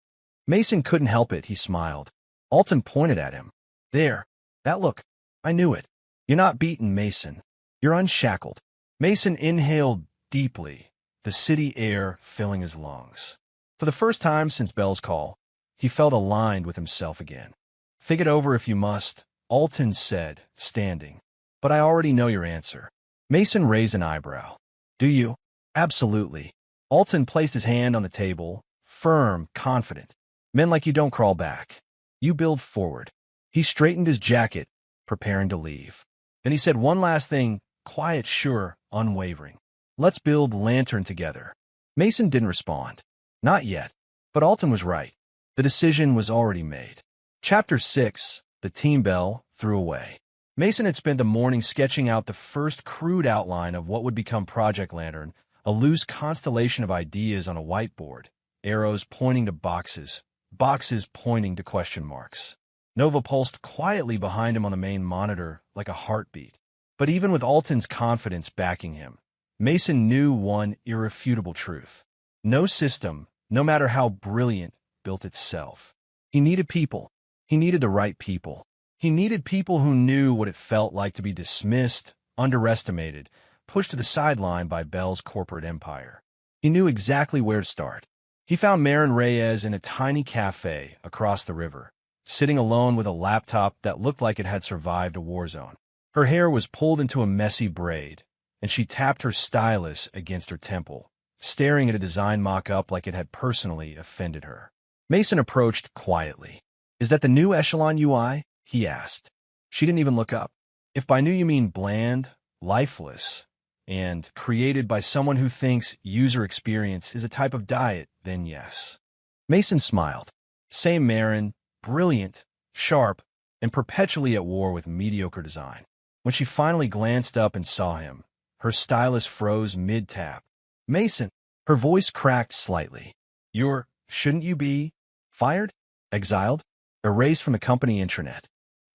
Mason couldn't help it, he smiled. Alton pointed at him. There. That look. I knew it. You're not beaten, Mason. You're unshackled. Mason inhaled deeply, the city air filling his lungs. For the first time since Bell's call, he felt aligned with himself again. Think it over if you must, Alton said, standing. But I already know your answer. Mason raised an eyebrow. Do you? Absolutely. Alton placed his hand on the table, firm, confident. Men like you don't crawl back. You build forward. He straightened his jacket, preparing to leave. Then he said one last thing, quiet, sure, unwavering. Let's build Lantern together. Mason didn't respond. Not yet. But Alton was right. The decision was already made. Chapter 6, The Team Bell Threw Away. Mason had spent the morning sketching out the first crude outline of what would become Project Lantern, a loose constellation of ideas on a whiteboard, arrows pointing to boxes, boxes pointing to question marks. Nova pulsed quietly behind him on the main monitor like a heartbeat. But even with Alton's confidence backing him, Mason knew one irrefutable truth. No system, no matter how brilliant, built itself. He needed people. He needed the right people. He needed people who knew what it felt like to be dismissed, underestimated, pushed to the sideline by Bell's corporate empire. He knew exactly where to start. He found Marin Reyes in a tiny cafe across the river, sitting alone with a laptop that looked like it had survived a war zone. Her hair was pulled into a messy braid, and she tapped her stylus against her temple, staring at a design mock-up like it had personally offended her. Mason approached quietly. Is that the new Echelon UI? He asked. She didn't even look up. If by new you mean bland, lifeless, and created by someone who thinks user experience is a type of diet, then yes. Mason smiled. Same Marin, brilliant, sharp, and perpetually at war with mediocre design. When she finally glanced up and saw him, her stylus froze mid-tap. Mason, her voice cracked slightly. Shouldn't you be? Fired? Exiled? Erased from the company intranet?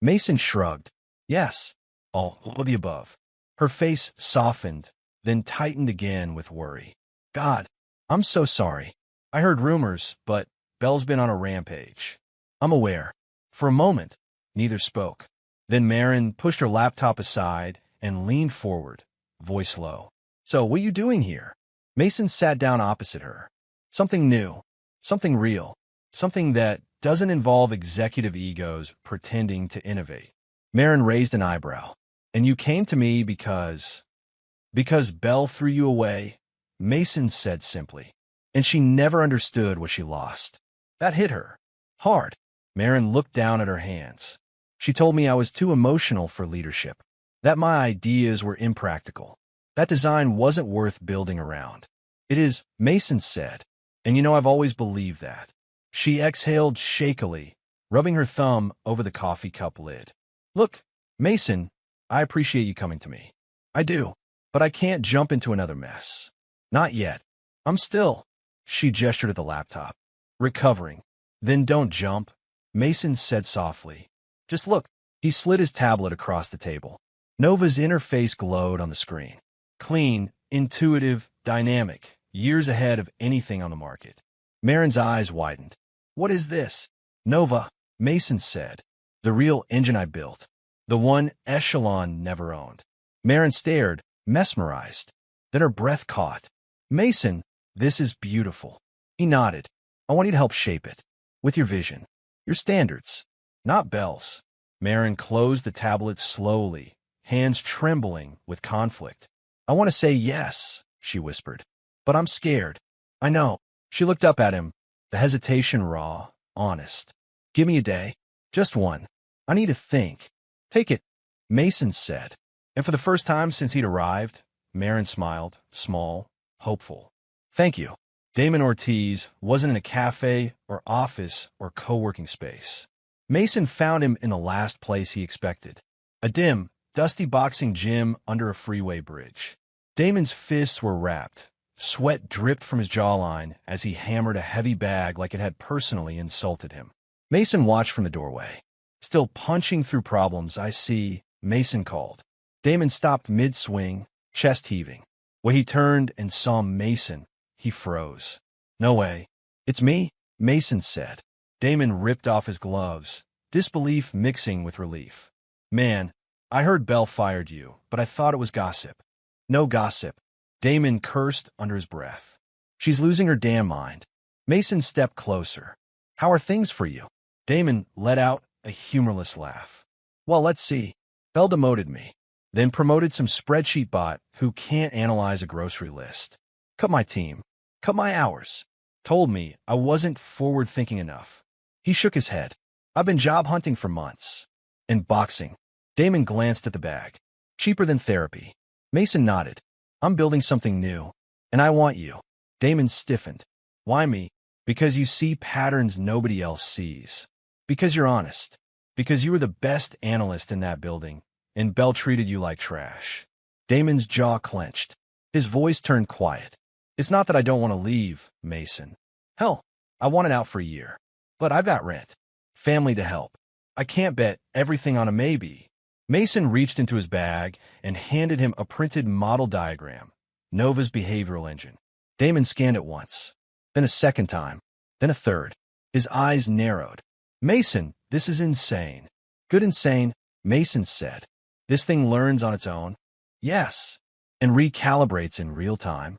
Mason shrugged. Yes, all of the above. Her face softened, then tightened again with worry. God, I'm so sorry. I heard rumors, but Bell's been on a rampage. I'm aware. For a moment, neither spoke. Then Marin pushed her laptop aside and leaned forward, voice low. So, what are you doing here? Mason sat down opposite her. Something new. Something real. Something that doesn't involve executive egos pretending to innovate. Marin raised an eyebrow. And you came to me because Bell threw you away, Mason said simply. And she never understood what she lost. That hit her. Hard. Marin looked down at her hands. She told me I was too emotional for leadership. That my ideas were impractical. That design wasn't worth building around. It is, Mason said. And you know I've always believed that. She exhaled shakily, rubbing her thumb over the coffee cup lid. Look, Mason, I appreciate you coming to me. I do. But I can't jump into another mess. Not yet. I'm still. She gestured at the laptop. Recovering. Then don't jump, Mason said softly. Just look. He slid his tablet across the table. Nova's interface glowed on the screen. Clean, intuitive, dynamic, years ahead of anything on the market. Marin's eyes widened. What is this? Nova, Mason said. The real engine I built. The one Echelon never owned. Marin stared, mesmerized. Then her breath caught. Mason, this is beautiful. He nodded. I want you to help shape it. With your vision. Your standards. Not Belle's. Marin closed the tablet slowly, hands trembling with conflict. I want to say yes, she whispered. But I'm scared. I know. She looked up at him, the hesitation raw, honest. Give me a day. Just one. I need to think. Take it, Mason said. And for the first time since he'd arrived, Marin smiled, small, hopeful. Thank you. Damon Ortiz wasn't in a cafe or office or co-working space. Mason found him in the last place he expected. A dim, dusty boxing gym under a freeway bridge. Damon's fists were wrapped. Sweat dripped from his jawline as he hammered a heavy bag like it had personally insulted him. Mason watched from the doorway. Still punching through problems, I see, Mason called. Damon stopped mid-swing, chest heaving. When he turned and saw Mason, he froze. No way. It's me, Mason said. Damon ripped off his gloves, disbelief mixing with relief. Man, I heard Belle fired you, but I thought it was gossip. No gossip. Damon cursed under his breath. She's losing her damn mind. Mason stepped closer. How are things for you? Damon let out a humorless laugh. Well, let's see. Belle demoted me, then promoted some spreadsheet bot who can't analyze a grocery list. Cut my team. Cut my hours. Told me I wasn't forward-thinking enough. He shook his head. I've been job hunting for months. And boxing. Damon glanced at the bag. Cheaper than therapy. Mason nodded. I'm building something new. And I want you. Damon stiffened. Why me? Because you see patterns nobody else sees. Because you're honest. Because you were the best analyst in that building, and Belle treated you like trash. Damon's jaw clenched. His voice turned quiet. It's not that I don't want to leave, Mason. Hell, I wanted out for a year. But I've got rent. Family to help. I can't bet everything on a maybe. Mason reached into his bag and handed him a printed model diagram, Nova's behavioral engine. Damon scanned it once, then a second time, then a third. His eyes narrowed. Mason, this is insane. Good insane, Mason said. This thing learns on its own. Yes. And recalibrates in real time.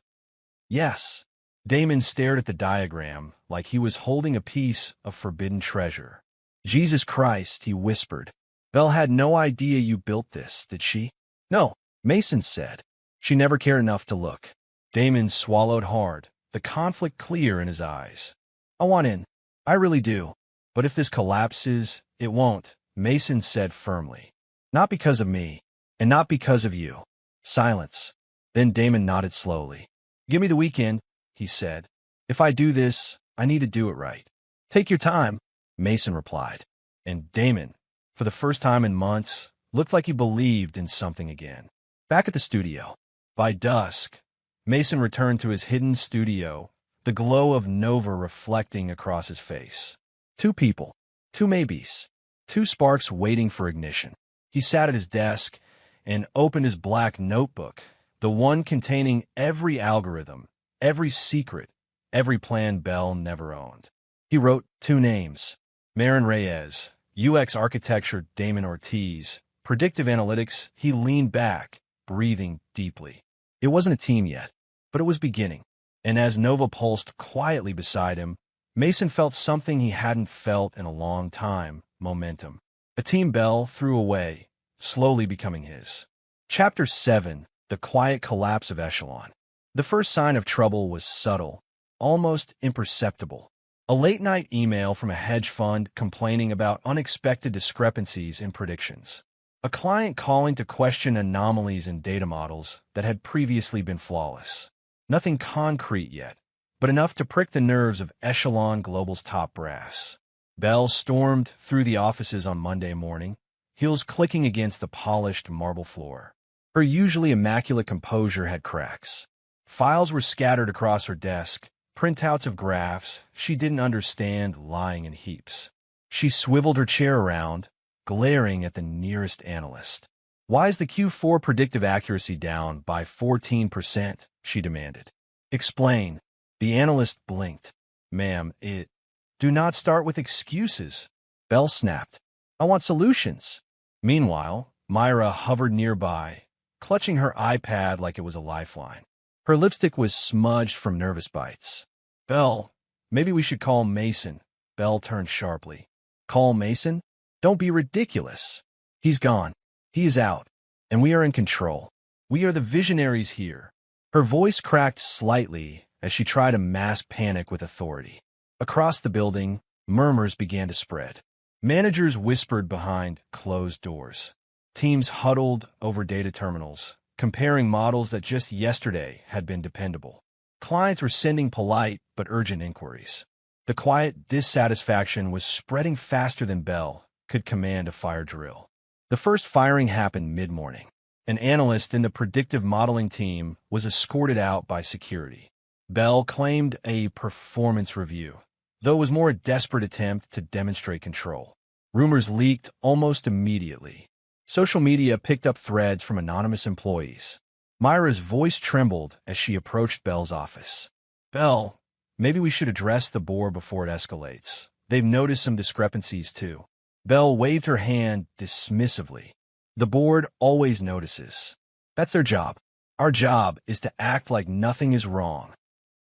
Yes. Damon stared at the diagram like he was holding a piece of forbidden treasure. Jesus Christ, he whispered. Belle had no idea you built this, did she? No, Mason said. She never cared enough to look. Damon swallowed hard, the conflict clear in his eyes. I want in. I really do. But if this collapses, it won't, Mason said firmly. Not because of me, and not because of you. Silence. Then Damon nodded slowly. Give me the weekend, he said. If I do this, I need to do it right. Take your time, Mason replied. And Damon, for the first time in months, looked like he believed in something again. Back at the studio. By dusk, Mason returned to his hidden studio, the glow of Nova reflecting across his face. Two people, two maybes, two sparks waiting for ignition. He sat at his desk and opened his black notebook, the one containing every algorithm, every secret, every plan Belle never owned. He wrote two names, Marin Reyes, UX architecture Damon Ortiz, predictive analytics. He leaned back, breathing deeply. It wasn't a team yet, but it was beginning. And as Nova pulsed quietly beside him, Mason felt something he hadn't felt in a long time, momentum. A team Belle threw away, slowly becoming his. Chapter 7, The Quiet Collapse of Echelon. The first sign of trouble was subtle, almost imperceptible. A late-night email from a hedge fund complaining about unexpected discrepancies in predictions. A client calling to question anomalies in data models that had previously been flawless. Nothing concrete yet, but enough to prick the nerves of Echelon Global's top brass. Belle stormed through the offices on Monday morning, heels clicking against the polished marble floor. Her usually immaculate composure had cracks. Files were scattered across her desk, printouts of graphs she didn't understand lying in heaps. She swiveled her chair around, glaring at the nearest analyst. Why is the Q4 predictive accuracy down by 14%? She demanded. Explain. The analyst blinked. Ma'am, Do not start with excuses. Belle snapped. I want solutions. Meanwhile, Myra hovered nearby, clutching her iPad like it was a lifeline. Her lipstick was smudged from nervous bites. Belle, Maybe we should call Mason. Belle turned sharply. Call Mason? Don't be ridiculous. He's gone. He is out. And we are in control. We are the visionaries here. Her voice cracked slightly as she tried to mask panic with authority. Across the building, murmurs began to spread. Managers whispered behind closed doors. Teams huddled over data terminals, comparing models that just yesterday had been dependable. Clients were sending polite but urgent inquiries. The quiet dissatisfaction was spreading faster than Belle could command a fire drill. The first firing happened mid-morning. An analyst in the predictive modeling team was escorted out by security. Belle claimed a performance review, though it was more a desperate attempt to demonstrate control. Rumors leaked almost immediately. Social media picked up threads from anonymous employees. Myra's voice trembled as she approached Belle's office. Belle, maybe we should address the board before it escalates. They've noticed some discrepancies too. Belle waved her hand dismissively. The board always notices. That's their job. Our job is to act like nothing is wrong.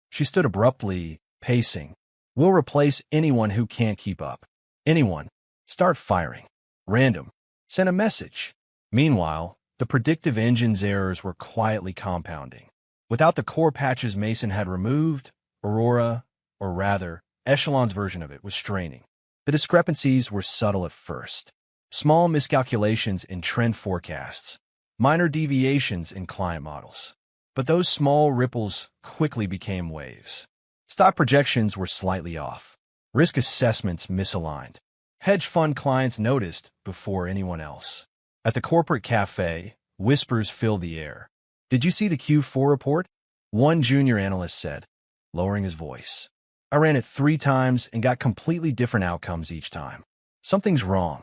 She stood abruptly, pacing. We'll replace anyone who can't keep up. Anyone. Start firing. Random. Send a message. Meanwhile, the predictive engine's errors were quietly compounding. Without the core patches Mason had removed, Aurora, or rather, Echelon's version of it, was straining. The discrepancies were subtle at first. Small miscalculations in trend forecasts, minor deviations in client models. But those small ripples quickly became waves. Stock projections were slightly off. Risk assessments misaligned. Hedge fund clients noticed before anyone else. At the corporate cafe, whispers filled the air. Did you see the Q4 report? One junior analyst said, lowering his voice. I ran it 3 times and got completely different outcomes each time. Something's wrong.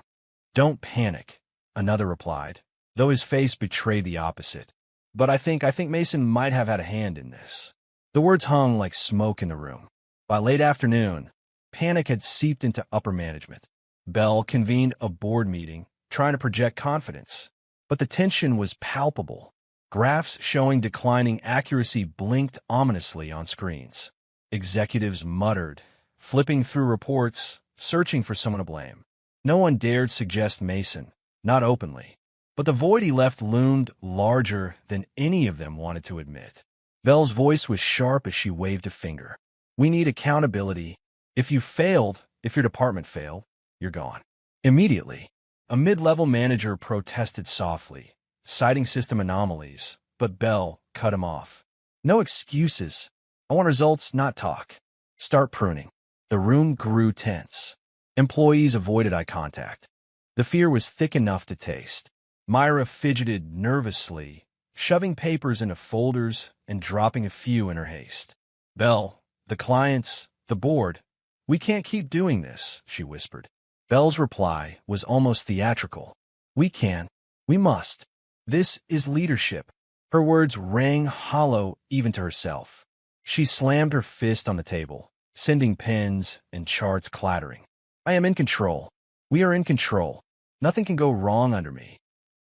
Don't panic, another replied, though his face betrayed the opposite. But I think Mason might have had a hand in this. The words hung like smoke in the room. By late afternoon, panic had seeped into upper management. Belle convened a board meeting, trying to project confidence. But the tension was palpable. Graphs showing declining accuracy blinked ominously on screens. Executives muttered, flipping through reports, searching for someone to blame. No one dared suggest Mason, not openly. But the void he left loomed larger than any of them wanted to admit. Belle's voice was sharp as she waved a finger. We need accountability. If your department failed, you're gone. Immediately. A mid-level manager protested softly, citing system anomalies, but Belle cut him off. No excuses. I want results, not talk. Start pruning. The room grew tense. Employees avoided eye contact. The fear was thick enough to taste. Myra fidgeted nervously, shoving papers into folders and dropping a few in her haste. Belle, the clients, the board, we can't keep doing this, she whispered. Belle's reply was almost theatrical. We can. We must. This is leadership. Her words rang hollow even to herself. She slammed her fist on the table, sending pens and charts clattering. I am in control. We are in control. Nothing can go wrong under me.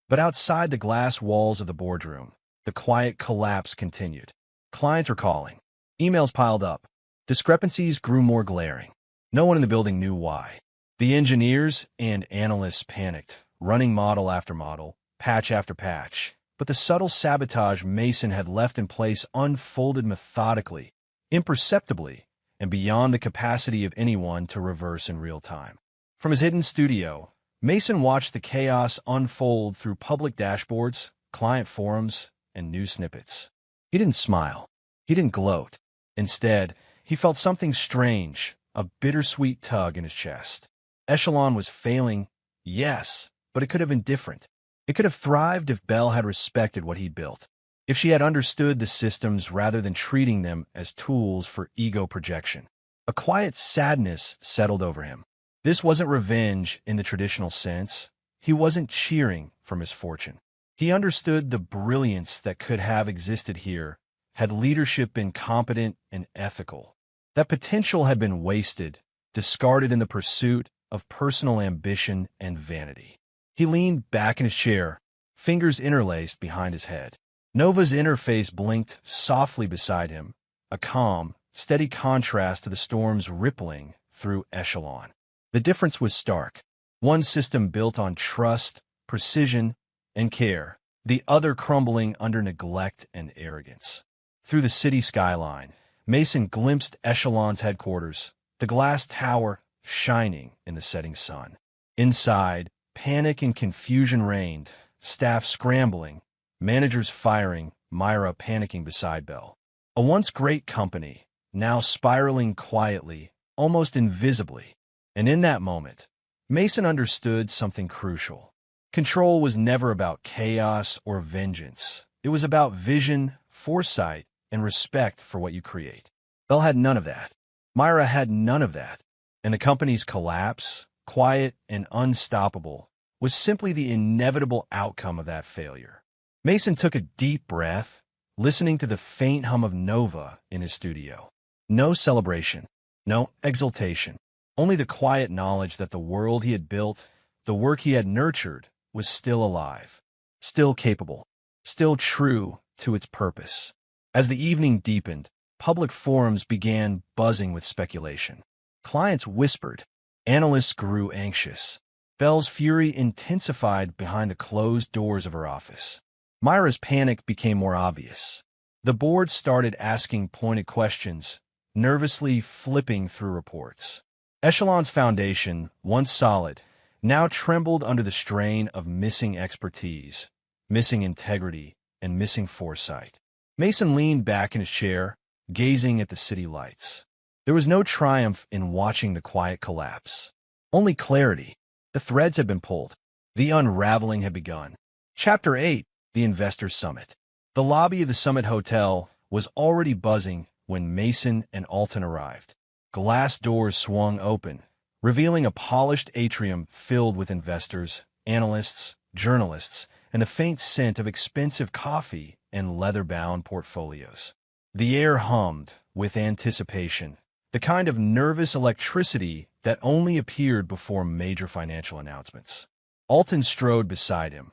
But outside the glass walls of the boardroom, the quiet collapse continued. Clients were calling. Emails piled up. Discrepancies grew more glaring. No one in the building knew why. The engineers and analysts panicked, running model after model, patch after patch. But the subtle sabotage Mason had left in place unfolded methodically, imperceptibly, and beyond the capacity of anyone to reverse in real time. From his hidden studio, Mason watched the chaos unfold through public dashboards, client forums, and news snippets. He didn't smile. He didn't gloat. Instead, he felt something strange, a bittersweet tug in his chest. Echelon was failing, yes, but it could have been different. It could have thrived if Belle had respected what he'd built, if she had understood the systems rather than treating them as tools for ego projection. A quiet sadness settled over him. This wasn't revenge in the traditional sense. He wasn't cheering for misfortune. He understood the brilliance that could have existed here had leadership been competent and ethical. That potential had been wasted, discarded in the pursuit of personal ambition and vanity. He leaned back in his chair, fingers interlaced behind his head. Nova's interface blinked softly beside him, a calm, steady contrast to the storms rippling through Echelon. The difference was stark. One system built on trust, precision, and care, the other crumbling under neglect and arrogance. Through the city skyline, Mason glimpsed Echelon's headquarters, the glass tower shining in the setting sun. Inside, panic and confusion reigned, staff scrambling, managers firing, Myra panicking beside Belle. A once great company, now spiraling quietly, almost invisibly. And in that moment, Mason understood something crucial. Control was never about chaos or vengeance. It was about vision, foresight, and respect for what you create. Belle had none of that. Myra had none of that. And the company's collapse, quiet and unstoppable, was simply the inevitable outcome of that failure. Mason took a deep breath, listening to the faint hum of Nova in his studio. No celebration, no exultation, only the quiet knowledge that the world he had built, the work he had nurtured, was still alive, still capable, still true to its purpose. As the evening deepened, public forums began buzzing with speculation. Clients whispered. Analysts grew anxious. Belle's fury intensified behind the closed doors of her office. Myra's panic became more obvious. The board started asking pointed questions, nervously flipping through reports. Echelon's foundation, once solid, now trembled under the strain of missing expertise, missing integrity, and missing foresight. Mason leaned back in his chair, gazing at the city lights. There was no triumph in watching the quiet collapse. Only clarity. The threads had been pulled. The unraveling had begun. Chapter 8, The Investor Summit. The lobby of the Summit Hotel was already buzzing when Mason and Alton arrived. Glass doors swung open, revealing a polished atrium filled with investors, analysts, journalists, and a faint scent of expensive coffee and leather-bound portfolios. The air hummed with anticipation, the kind of nervous electricity that only appeared before major financial announcements. Alton strode beside him,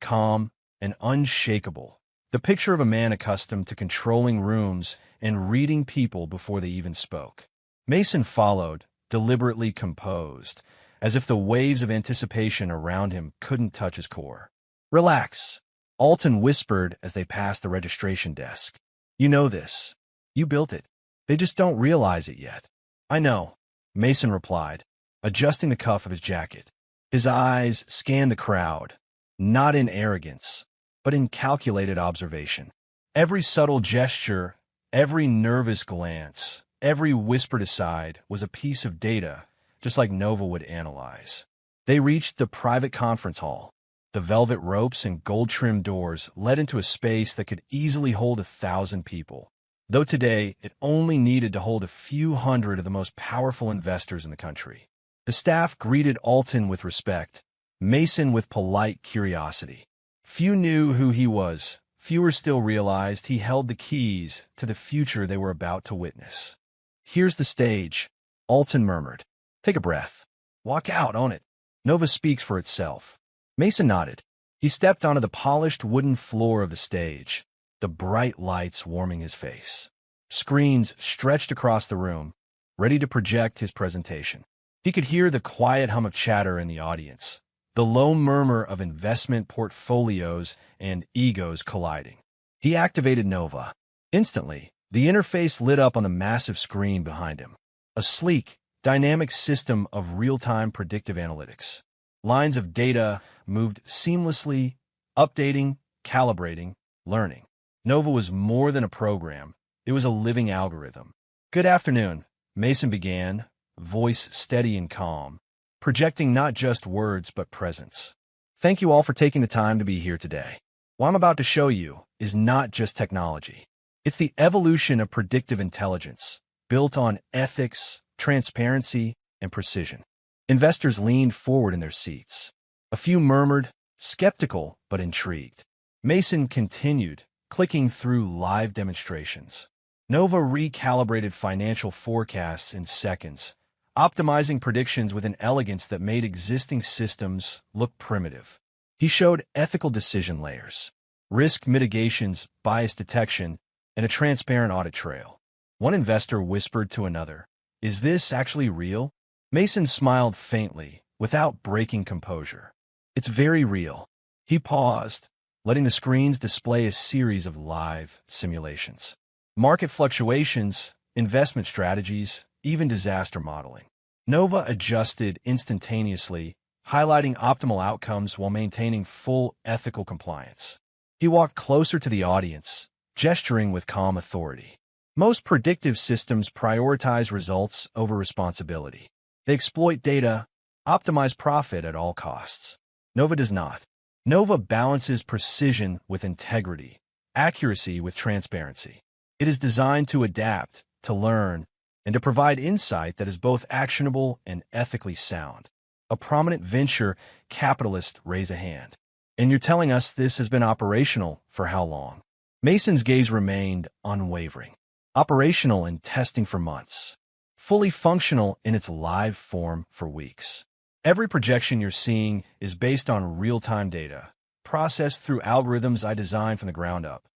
calm and unshakable, the picture of a man accustomed to controlling rooms and reading people before they even spoke. Mason followed, deliberately composed, as if the waves of anticipation around him couldn't touch his core. "Relax," Alton whispered as they passed the registration desk. "You know this. You built it. They just don't realize it yet." "I know," Mason replied, adjusting the cuff of his jacket. His eyes scanned the crowd, not in arrogance, but in calculated observation. Every subtle gesture, every nervous glance, every whispered aside was a piece of data, just like Nova would analyze. They reached the private conference hall. The velvet ropes and gold-trimmed doors led into a space that could easily hold 1,000 people, though today it only needed to hold a few hundred of the most powerful investors in the country. The staff greeted Alton with respect, Mason with polite curiosity. Few knew who he was. Fewer still realized he held the keys to the future they were about to witness. "Here's the stage," Alton murmured. "Take a breath. Walk out on it. Nova speaks for itself." Mason nodded. He stepped onto the polished wooden floor of the stage, the bright lights warming his face. Screens stretched across the room, ready to project his presentation. He could hear the quiet hum of chatter in the audience, the low murmur of investment portfolios and egos colliding. He activated Nova. Instantly, the interface lit up on the massive screen behind him. A sleek, dynamic system of real-time predictive analytics. Lines of data moved seamlessly, updating, calibrating, learning. Nova was more than a program. It was a living algorithm. "Good afternoon," Mason began, voice steady and calm, projecting not just words but presence. "Thank you all for taking the time to be here today. What I'm about to show you is not just technology. It's the evolution of predictive intelligence, built on ethics, transparency, and precision." Investors leaned forward in their seats. A few murmured, skeptical but intrigued. Mason continued, clicking through live demonstrations. Nova recalibrated financial forecasts in seconds, optimizing predictions with an elegance that made existing systems look primitive. He showed ethical decision layers, risk mitigations, bias detection, and a transparent audit trail. One investor whispered to another, "Is this actually real?" Mason smiled faintly, without breaking composure. "It's very real." He paused, letting the screens display a series of live simulations. Market fluctuations, investment strategies, even disaster modeling. Nova adjusted instantaneously, highlighting optimal outcomes while maintaining full ethical compliance. He walked closer to the audience, gesturing with calm authority. Most predictive systems prioritize results over responsibility. They exploit data, optimize profit at all costs. Nova does not. Nova balances precision with integrity, accuracy with transparency. It is designed to adapt, to learn, and to provide insight that is both actionable and ethically sound. A prominent venture capitalist raised a hand. "And you're telling us this has been operational for how long?" Mason's gaze remained unwavering. "Operational and testing for months. Fully functional in its live form for weeks. Every projection you're seeing is based on real-time data, processed through algorithms I designed from the ground up."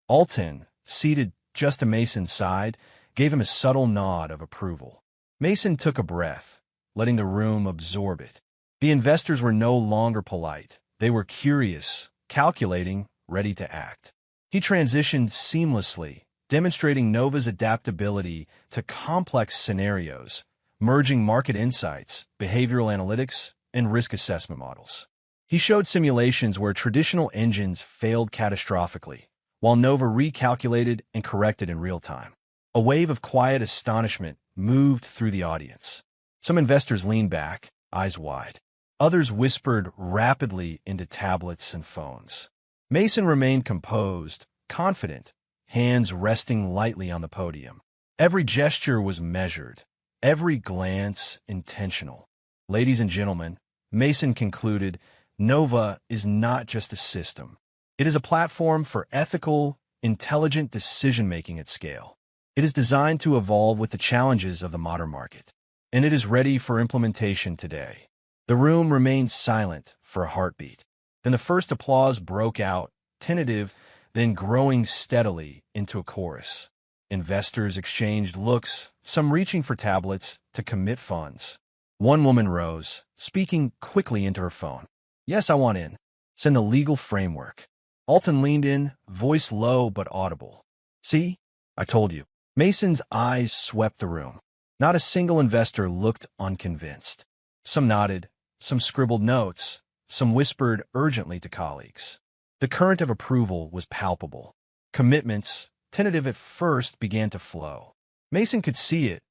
Alton, seated just to Mason's side, gave him a subtle nod of approval. Mason took a breath, letting the room absorb it. The investors were no longer polite. They were curious, calculating, ready to act. He transitioned seamlessly, demonstrating Nova's adaptability to complex scenarios, merging market insights, behavioral analytics, and risk assessment models. He showed simulations where traditional engines failed catastrophically, while Nova recalculated and corrected in real time. A wave of quiet astonishment moved through the audience. Some investors leaned back, eyes wide. Others whispered rapidly into tablets and phones. Mason remained composed, confident, hands resting lightly on the podium. Every gesture was measured, every glance intentional. "Ladies and gentlemen," Mason concluded, "Nova is not just a system. It is a platform for ethical, intelligent decision-making at scale. It is designed to evolve with the challenges of the modern market, and it is ready for implementation today." The room remained silent for a heartbeat. Then the first applause broke out, tentative, then growing steadily into a chorus. Investors exchanged looks, some reaching for tablets to commit funds. One woman rose, speaking quickly into her phone. "Yes, I want in. Send the legal framework." Alton leaned in, voice low but audible. "See? I told you." Mason's eyes swept the room. Not a single investor looked unconvinced. Some nodded, some scribbled notes, some whispered urgently to colleagues. The current of approval was palpable. Commitments, tentative at first, began to flow. Mason could see it,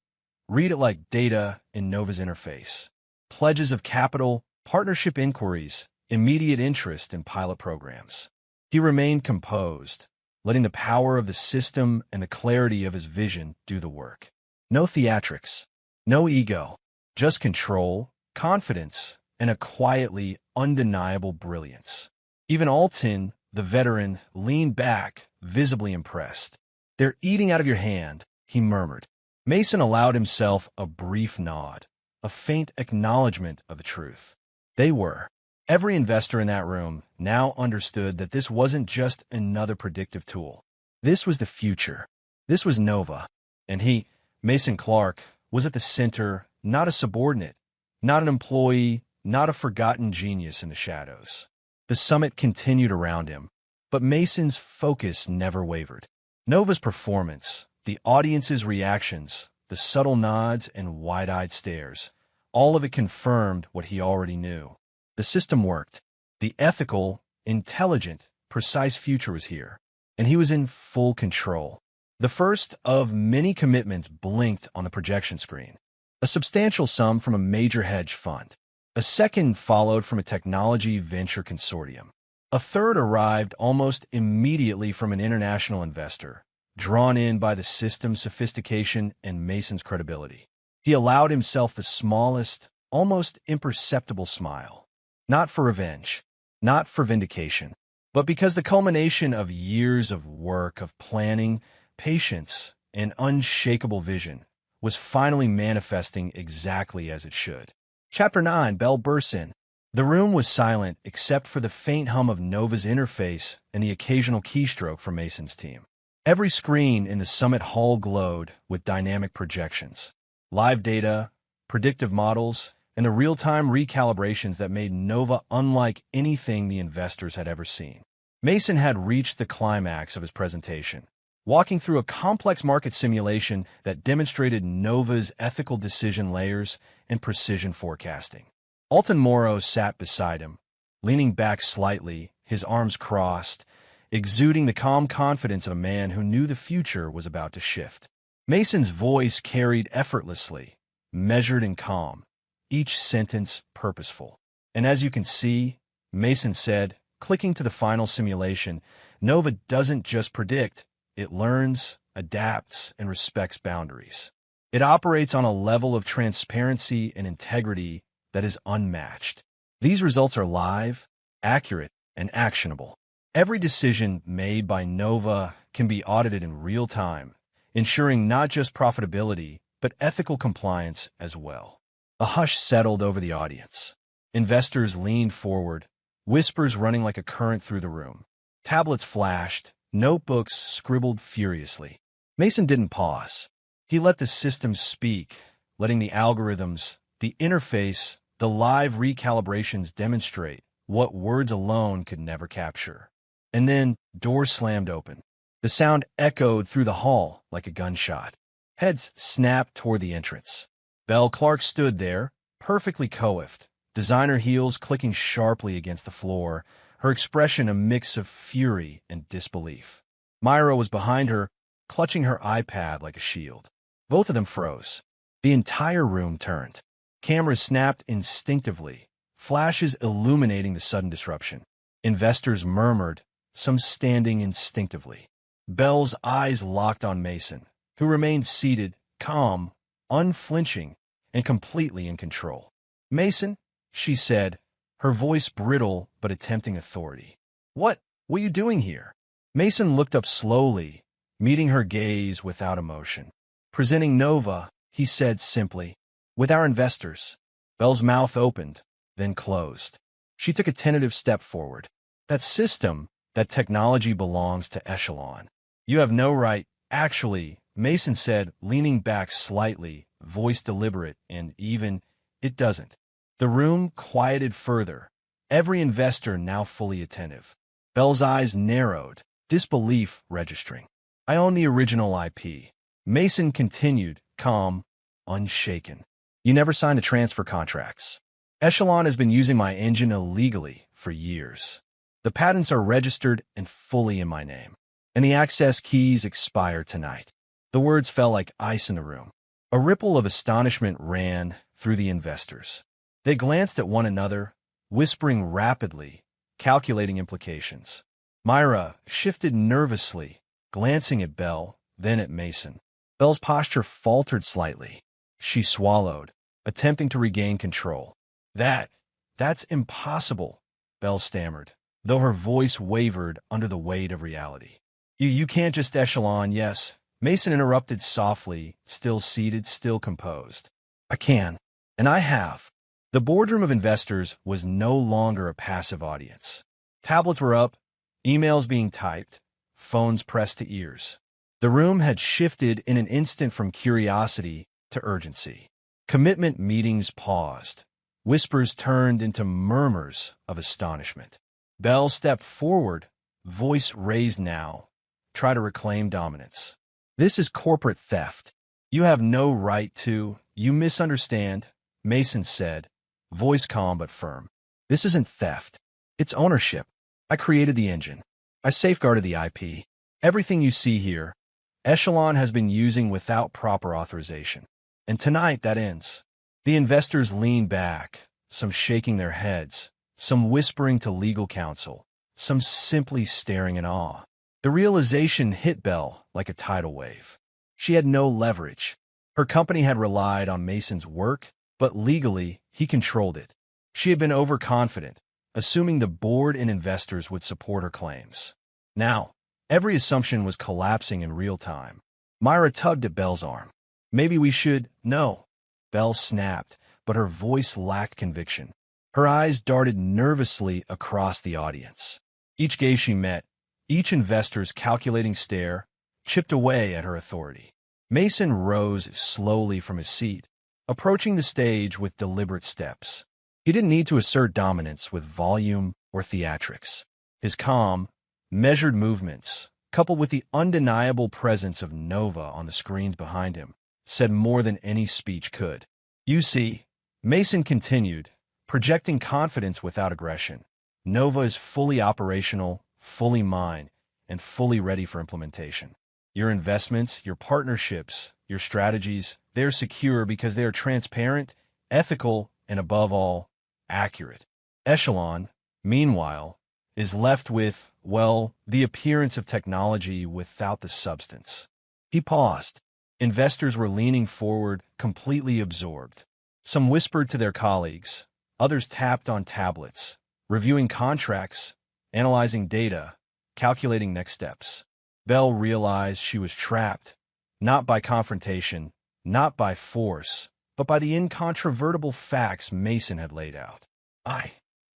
read it like data in Nova's interface. Pledges of capital, partnership inquiries, immediate interest in pilot programs. He remained composed, letting the power of the system and the clarity of his vision do the work. No theatrics, no ego, just control, confidence, and a quietly undeniable brilliance. Even Alton, the veteran, leaned back, visibly impressed. "They're eating out of your hand," he murmured. Mason allowed himself a brief nod, a faint acknowledgement of the truth. They were. Every investor in that room now understood that this wasn't just another predictive tool. This was the future. This was Nova. And he, Mason Clark, was at the center, not a subordinate, not an employee, not a forgotten genius in the shadows. The summit continued around him, but Mason's focus never wavered. Nova's performance, the audience's reactions, the subtle nods and wide-eyed stares, all of it confirmed what he already knew. The system worked. The ethical, intelligent, precise future was here, and he was in full control. The first of many commitments blinked on the projection screen. A substantial sum from a major hedge fund. A second followed from a technology venture consortium. A third arrived almost immediately from an international investor, drawn in by the system's sophistication and Mason's credibility. He allowed himself the smallest, almost imperceptible smile. Not for revenge, not for vindication, but because the culmination of years of work, of planning, patience, and unshakable vision was finally manifesting exactly as it should. Chapter 9, Bell bursts in. The room was silent except for the faint hum of Nova's interface and the occasional keystroke from Mason's team. Every screen in the summit hall glowed with dynamic projections, live data, predictive models, and the real-time recalibrations that made Nova unlike anything the investors had ever seen. Mason had reached the climax of his presentation, walking through a complex market simulation that demonstrated Nova's ethical decision layers and precision forecasting. Alton Morrow sat beside him, leaning back slightly, his arms crossed, exuding the calm confidence of a man who knew the future was about to shift. Mason's voice carried effortlessly, measured and calm, each sentence purposeful. And as you can see, Mason said, clicking to the final simulation, Nova doesn't just predict, it learns, adapts, and respects boundaries. It operates on a level of transparency and integrity that is unmatched. These results are live, accurate, and actionable. Every decision made by Nova can be audited in real time, ensuring not just profitability, but ethical compliance as well. A hush settled over the audience. Investors leaned forward, whispers running like a current through the room. Tablets flashed, notebooks scribbled furiously. Mason didn't pause. He let the systems speak, letting the algorithms, the interface, the live recalibrations demonstrate what words alone could never capture. And then, doors slammed open. The sound echoed through the hall like a gunshot. Heads snapped toward the entrance. Belle Clark stood there, perfectly coiffed, designer heels clicking sharply against the floor, her expression a mix of fury and disbelief. Myra was behind her, clutching her iPad like a shield. Both of them froze. The entire room turned. Cameras snapped instinctively, flashes illuminating the sudden disruption. Investors murmured, some standing instinctively. Belle's eyes locked on Mason, who remained seated, calm, unflinching, and completely in control. "Mason," she said, her voice brittle but attempting authority. What are you doing here?" Mason looked up slowly, meeting her gaze without emotion. "Presenting Nova," he said simply, "with our investors." Belle's mouth opened, then closed. She took a tentative step forward. "That system, that technology belongs to Echelon. You have no right." "Actually," Mason said, leaning back slightly, voice deliberate and even, "it doesn't." The room quieted further, every investor now fully attentive. Belle's eyes narrowed, disbelief registering. "I own the original IP." Mason continued, calm, unshaken. "You never signed the transfer contracts. Echelon has been using my engine illegally for years. The patents are registered and fully in my name, and the access keys expire tonight." The words fell like ice in the room. A ripple of astonishment ran through the investors. They glanced at one another, whispering rapidly, calculating implications. Myra shifted nervously, glancing at Belle, then at Mason. Belle's posture faltered slightly. She swallowed, attempting to regain control. That's impossible," Belle stammered, though her voice wavered under the weight of reality. You can't just Echelon." "Yes," Mason interrupted softly, still seated, still composed. "I can, and I have." The boardroom of investors was no longer a passive audience. Tablets were up, emails being typed, phones pressed to ears. The room had shifted in an instant from curiosity to urgency. Commitment meetings paused. Whispers turned into murmurs of astonishment. Belle stepped forward, voice raised now, try to reclaim dominance. "This is corporate theft. You have no right to. You misunderstand," Mason said, voice calm but firm. "This isn't theft. It's ownership. I created the engine. I safeguarded the IP. Everything you see here, Echelon has been using without proper authorization. And tonight that ends." The investors leaned back, some shaking their heads, some whispering to legal counsel, some simply staring in awe. The realization hit Belle like a tidal wave. She had no leverage. Her company had relied on Mason's work, but legally, he controlled it. She had been overconfident, assuming the board and investors would support her claims. Now, every assumption was collapsing in real time. Myra tugged at Belle's arm. "Maybe we should—" "No." Belle snapped, but her voice lacked conviction. Her eyes darted nervously across the audience. Each gaze she met, each investor's calculating stare, chipped away at her authority. Mason rose slowly from his seat, approaching the stage with deliberate steps. He didn't need to assert dominance with volume or theatrics. His calm, measured movements, coupled with the undeniable presence of Nova on the screens behind him, said more than any speech could. "You see," Mason continued, projecting confidence without aggression. "Nova is fully operational, fully mine, and fully ready for implementation. Your investments, your partnerships, your strategies, they're secure because they are transparent, ethical, and above all, accurate. Echelon, meanwhile, is left with, well, the appearance of technology without the substance." He paused. Investors were leaning forward, completely absorbed. Some whispered to their colleagues. Others tapped on tablets, reviewing contracts, analyzing data, calculating next steps. Belle realized she was trapped, not by confrontation, not by force, but by the incontrovertible facts Mason had laid out.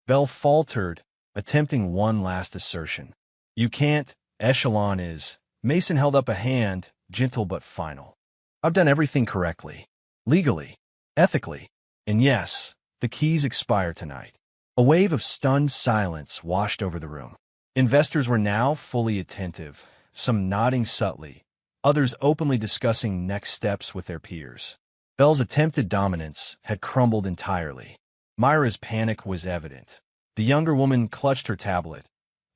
Belle faltered, attempting one last assertion. "You can't. Echelon is." Mason held up a hand, gentle but final. "I've done everything correctly. Legally. Ethically. And yes, the keys expire tonight." A wave of stunned silence washed over the room. Investors were now fully attentive, some nodding subtly, others openly discussing next steps with their peers. Belle's attempted dominance had crumbled entirely. Myra's panic was evident. The younger woman clutched her tablet,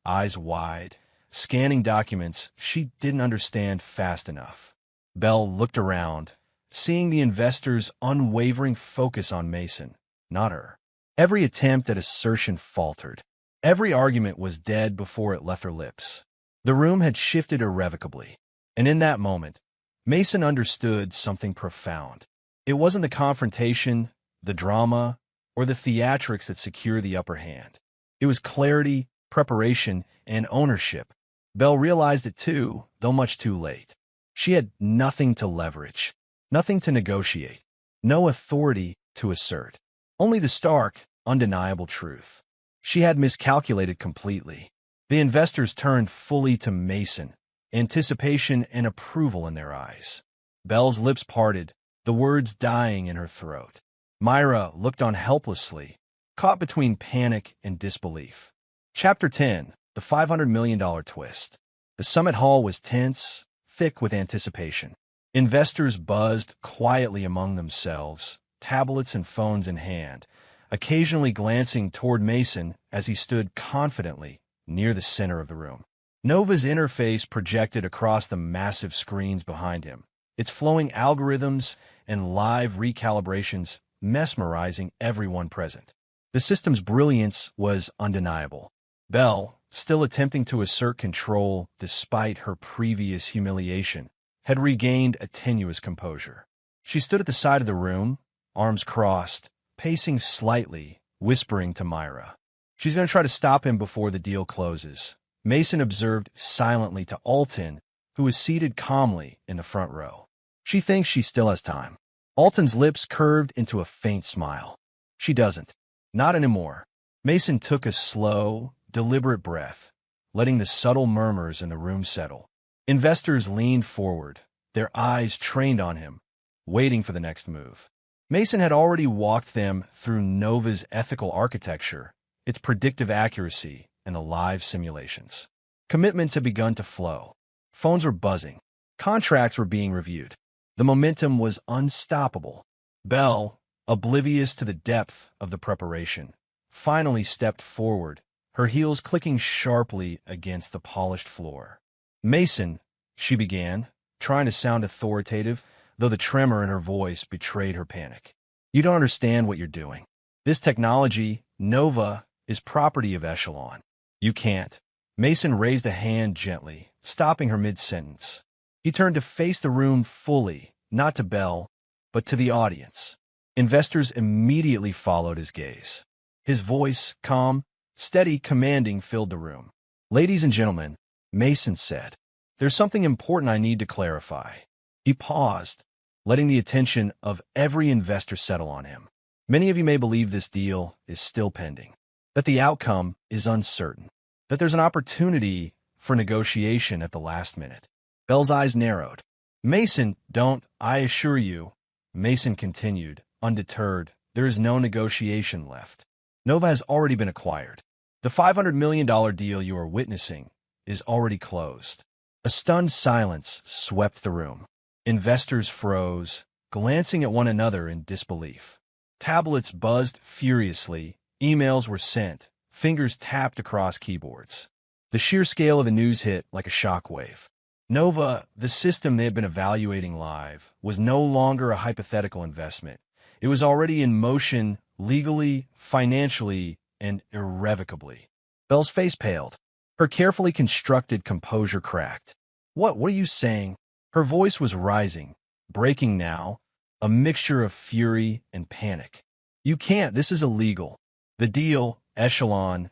eyes wide, scanning documents she didn't understand fast enough. Belle looked around, seeing the investors' unwavering focus on Mason, not her. Every attempt at assertion faltered. Every argument was dead before it left her lips. The room had shifted irrevocably, and in that moment, Mason understood something profound. It wasn't the confrontation, the drama, or the theatrics that secure the upper hand. It was clarity, preparation, and ownership. Belle realized it too, though much too late. She had nothing to leverage, nothing to negotiate, no authority to assert. Only the stark, undeniable truth. She had miscalculated completely. The investors turned fully to Mason, anticipation and approval in their eyes. Belle's lips parted, the words dying in her throat. Myra looked on helplessly, caught between panic and disbelief. Chapter 10. The $500 million twist. The summit hall was tense, thick with anticipation. Investors buzzed quietly among themselves, tablets and phones in hand, occasionally glancing toward Mason as he stood confidently near the center of the room. Nova's interface projected across the massive screens behind him, its flowing algorithms and live recalibrations mesmerizing everyone present. The system's brilliance was undeniable. Belle, still attempting to assert control despite her previous humiliation, had regained a tenuous composure. She stood at the side of the room, arms crossed, pacing slightly, whispering to Myra. "She's going to try to stop him before the deal closes." Mason observed silently to Alton, who was seated calmly in the front row. "She thinks she still has time." Alton's lips curved into a faint smile. "She doesn't. Not anymore." Mason took a slow, deliberate breath, letting the subtle murmurs in the room settle. Investors leaned forward, their eyes trained on him, waiting for the next move. Mason had already walked them through Nova's ethical architecture, its predictive accuracy, and the live simulations. Commitments had begun to flow. Phones were buzzing. Contracts were being reviewed. The momentum was unstoppable. Belle, oblivious to the depth of the preparation, finally stepped forward, her heels clicking sharply against the polished floor. "Mason," she began, trying to sound authoritative, though the tremor in her voice betrayed her panic. "You don't understand what you're doing. This technology, Nova, is property of Echelon. You can't." Mason raised a hand gently, stopping her mid-sentence. He turned to face the room fully, not to Belle, but to the audience. Investors immediately followed his gaze. His voice, calm, steady, commanding, filled the room. "Ladies and gentlemen," Mason said, "there's something important I need to clarify." He paused, letting the attention of every investor settle on him. "Many of you may believe this deal is still pending, that the outcome is uncertain, that there's an opportunity for negotiation at the last minute. Belle's eyes narrowed. Mason, don't, I assure you. Mason continued, undeterred. There is no negotiation left. Nova has already been acquired. The $500 million deal you are witnessing is already closed. A stunned silence swept the room. Investors froze, glancing at one another in disbelief. Tablets buzzed furiously, emails were sent, fingers tapped across keyboards. The sheer scale of the news hit like a shockwave. Nova, the system they had been evaluating live, was no longer a hypothetical investment. It was already in motion legally, financially, and irrevocably. Belle's face paled. Her carefully constructed composure cracked. What are you saying? Her voice was rising, breaking now, a mixture of fury and panic. You can't, this is illegal. The deal, Echelon,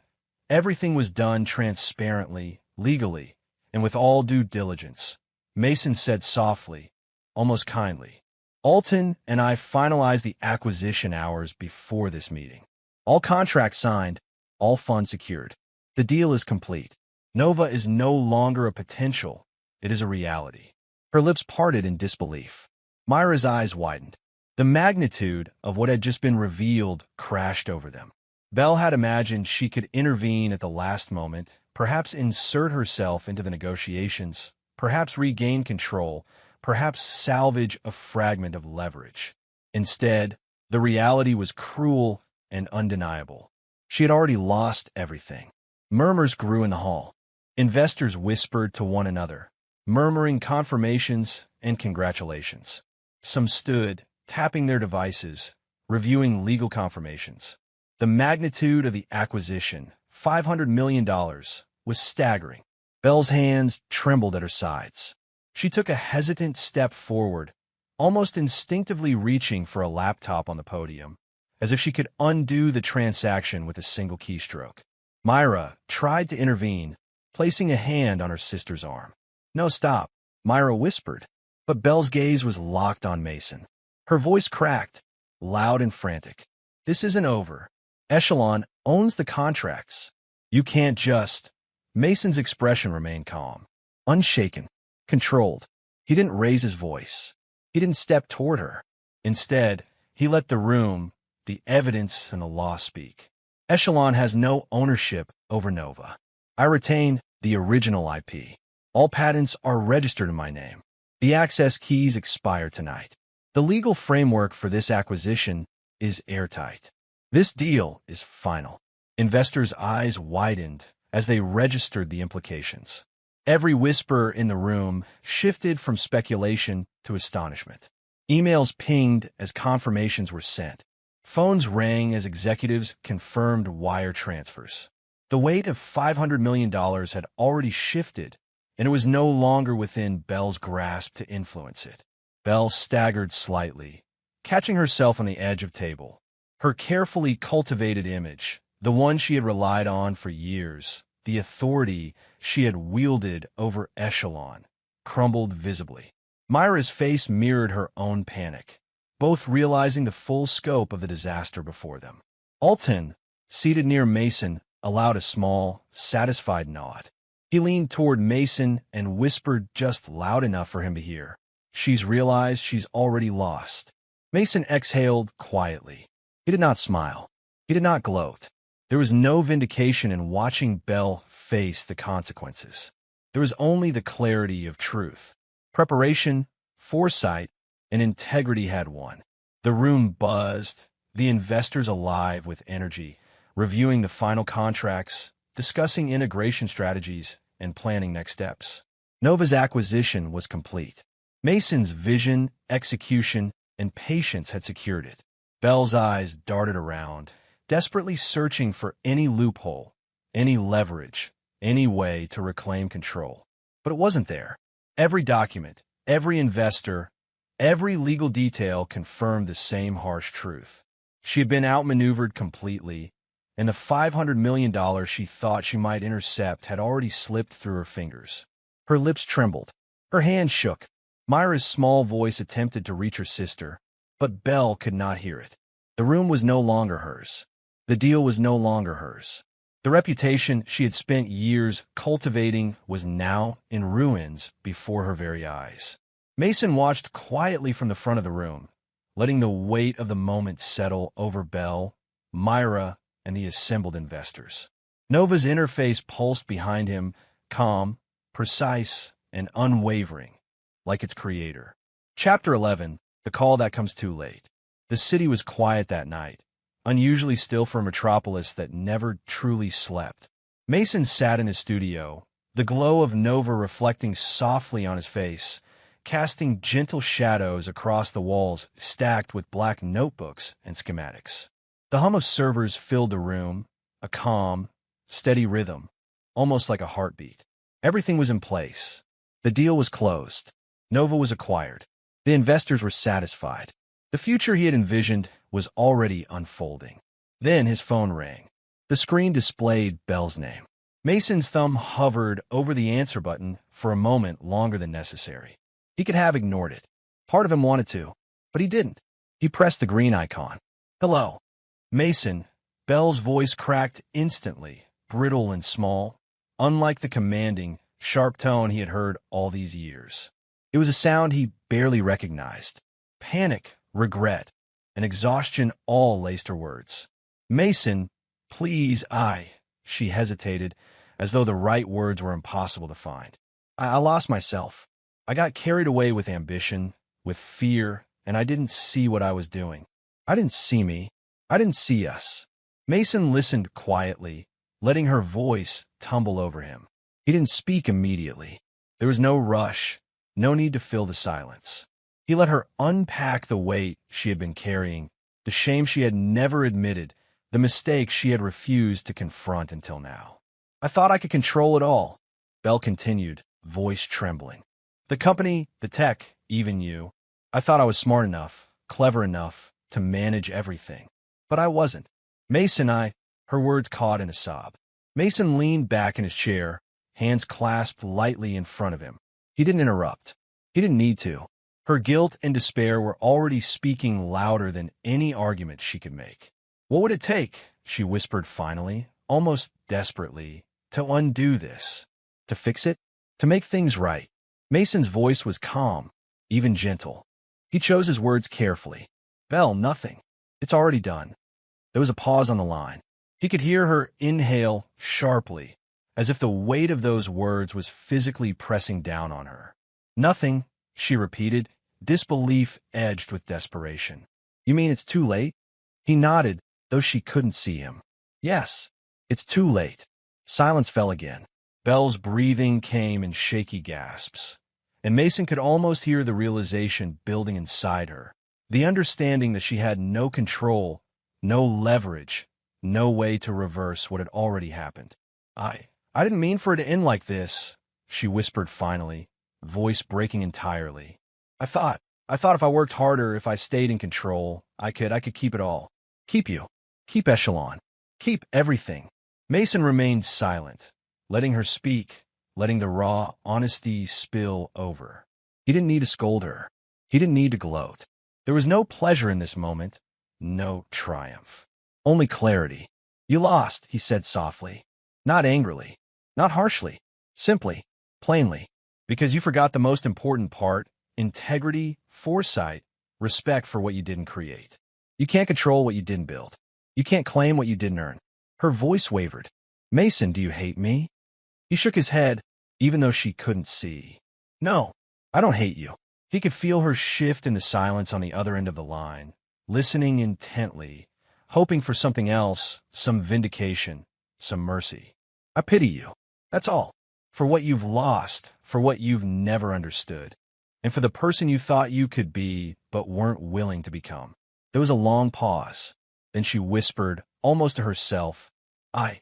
everything was done transparently, legally, and with all due diligence. Mason said softly, almost kindly. Alton and I finalized the acquisition hours before this meeting. All contracts signed, all funds secured. The deal is complete. Nova is no longer a potential, it is a reality. Her lips parted in disbelief. Myra's eyes widened. The magnitude of what had just been revealed crashed over them. Belle had imagined she could intervene at the last moment, perhaps insert herself into the negotiations, perhaps regain control, perhaps salvage a fragment of leverage. Instead, the reality was cruel and undeniable. She had already lost everything. Murmurs grew in the hall. Investors whispered to one another, murmuring confirmations and congratulations. Some stood, tapping their devices, reviewing legal confirmations. The magnitude of the acquisition, $500 million, was staggering. Belle's hands trembled at her sides. She took a hesitant step forward, almost instinctively reaching for a laptop on the podium, as if she could undo the transaction with a single keystroke. Myra tried to intervene, placing a hand on her sister's arm. "No, stop," Myra whispered, but Belle's gaze was locked on Mason. Her voice cracked, loud and frantic. "This isn't over. Echelon owns the contracts. You can't just—" Mason's expression remained calm, unshaken, controlled. He didn't raise his voice. He didn't step toward her. Instead, he let the room, the evidence, and the law speak. Echelon has no ownership over Nova. I retain the original IP. All patents are registered in my name. The access keys expire tonight. The legal framework for this acquisition is airtight. This deal is final. Investors' eyes widened as they registered the implications. Every whisper in the room shifted from speculation to astonishment. Emails pinged as confirmations were sent. Phones rang as executives confirmed wire transfers. The weight of $500 million had already shifted, and it was no longer within Belle's grasp to influence it. Belle staggered slightly, catching herself on the edge of the table. Her carefully cultivated image, the one she had relied on for years, the authority she had wielded over Echelon, crumbled visibly. Myra's face mirrored her own panic, both realizing the full scope of the disaster before them. Alton, seated near Mason, allowed a small, satisfied nod. He leaned toward Mason and whispered just loud enough for him to hear. "She's realized she's already lost." Mason exhaled quietly. He did not smile. He did not gloat. There was no vindication in watching Belle face the consequences. There was only the clarity of truth. Preparation, foresight, and integrity had won. The room buzzed, the investors alive with energy, reviewing the final contracts, discussing integration strategies, and planning next steps. Nova's acquisition was complete. Mason's vision, execution, and patience had secured it. Belle's eyes darted around, desperately searching for any loophole, any leverage, any way to reclaim control. But it wasn't there. Every document, every investor, every legal detail confirmed the same harsh truth. She had been outmaneuvered completely, and the $500 million she thought she might intercept had already slipped through her fingers. Her lips trembled. Her hands shook. Myra's small voice attempted to reach her sister, but Belle could not hear it. The room was no longer hers. The deal was no longer hers. The reputation she had spent years cultivating was now in ruins before her very eyes. Mason watched quietly from the front of the room, letting the weight of the moment settle over Belle, Myra, and the assembled investors. Nova's inner face pulsed behind him, calm, precise, and unwavering, like its creator. Chapter 11, The Call That Comes Too Late. The city was quiet that night, unusually still for a metropolis that never truly slept. Mason sat in his studio, the glow of Nova reflecting softly on his face, casting gentle shadows across the walls stacked with black notebooks and schematics. The hum of servers filled the room, a calm, steady rhythm, almost like a heartbeat. Everything was in place. The deal was closed. Nova was acquired. The investors were satisfied. The future he had envisioned was already unfolding. Then his phone rang. The screen displayed Belle's name. Mason's thumb hovered over the answer button for a moment longer than necessary. He could have ignored it. Part of him wanted to, but he didn't. He pressed the green icon. Hello. Mason. Belle's voice cracked instantly, brittle and small, unlike the commanding, sharp tone he had heard all these years. It was a sound he barely recognized. Panic, regret, and exhaustion all laced her words. Mason, please, she hesitated, as though the right words were impossible to find. I lost myself. I got carried away with ambition, with fear, and I didn't see what I was doing. I didn't see me. I didn't see us. Mason listened quietly, letting her voice tumble over him. He didn't speak immediately. There was no rush, no need to fill the silence. He let her unpack the weight she had been carrying, the shame she had never admitted, the mistakes she had refused to confront until now. I thought I could control it all, Belle continued, voice trembling. The company, the tech, even you. I thought I was smart enough, clever enough to manage everything. But I wasn't. Mason, her words caught in a sob. Mason leaned back in his chair, hands clasped lightly in front of him. He didn't interrupt. He didn't need to. Her guilt and despair were already speaking louder than any argument she could make. What would it take, she whispered finally, almost desperately, to undo this? To fix it? To make things right? Mason's voice was calm, even gentle. He chose his words carefully. Belle, nothing. It's already done. There was a pause on the line. He could hear her inhale sharply, as if the weight of those words was physically pressing down on her. Nothing, she repeated, disbelief edged with desperation. You mean it's too late? He nodded, though she couldn't see him. Yes, it's too late. Silence fell again. Belle's breathing came in shaky gasps, and Mason could almost hear the realization building inside her, the understanding that she had no control, no leverage, no way to reverse what had already happened. I didn't mean for it to end like this, she whispered finally, voice breaking entirely. I thought if I worked harder, if I stayed in control, I could keep it all. Keep you. Keep Echelon. Keep everything. Mason remained silent, letting her speak, letting the raw honesty spill over. He didn't need to scold her. He didn't need to gloat. There was no pleasure in this moment, no triumph. Only clarity. You lost, he said softly. Not angrily, not harshly, simply, plainly, because you forgot the most important part: integrity, foresight, respect for what you didn't create. You can't control what you didn't build. You can't claim what you didn't earn. Her voice wavered. Mason, do you hate me? He shook his head, even though she couldn't see. No, I don't hate you. He could feel her shift in the silence on the other end of the line, listening intently, hoping for something else, some vindication, some mercy. I pity you. That's all. For what you've lost, for what you've never understood, and for the person you thought you could be but weren't willing to become. There was a long pause. Then she whispered, almost to herself, I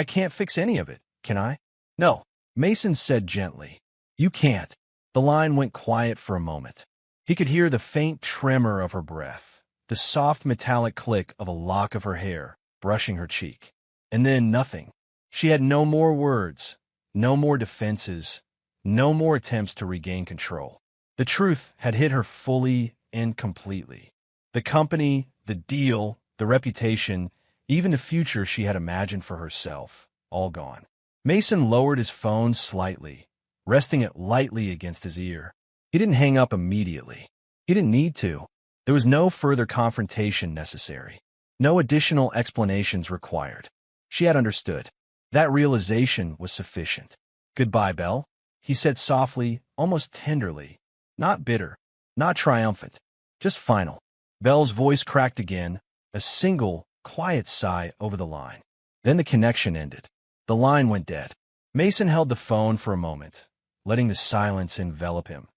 can't fix any of it, can I? No, Mason said gently. You can't. The line went quiet for a moment. He could hear the faint tremor of her breath, the soft metallic click of a lock of her hair brushing her cheek. And then nothing. She had no more words, no more defenses, no more attempts to regain control. The truth had hit her fully and completely. The company, the deal, the reputation, Even the future she had imagined for herself, all gone. Mason lowered his phone slightly, resting it lightly against his ear. He didn't hang up immediately. He didn't need to. There was no further confrontation necessary. No additional explanations required. She had understood. That realization was sufficient. "Goodbye, Belle," he said softly, almost tenderly. Not bitter, not triumphant, just final. Belle's voice cracked again, a single, quiet sigh over the line. Then the connection ended. The line went dead. Mason held the phone for a moment, letting the silence envelop him,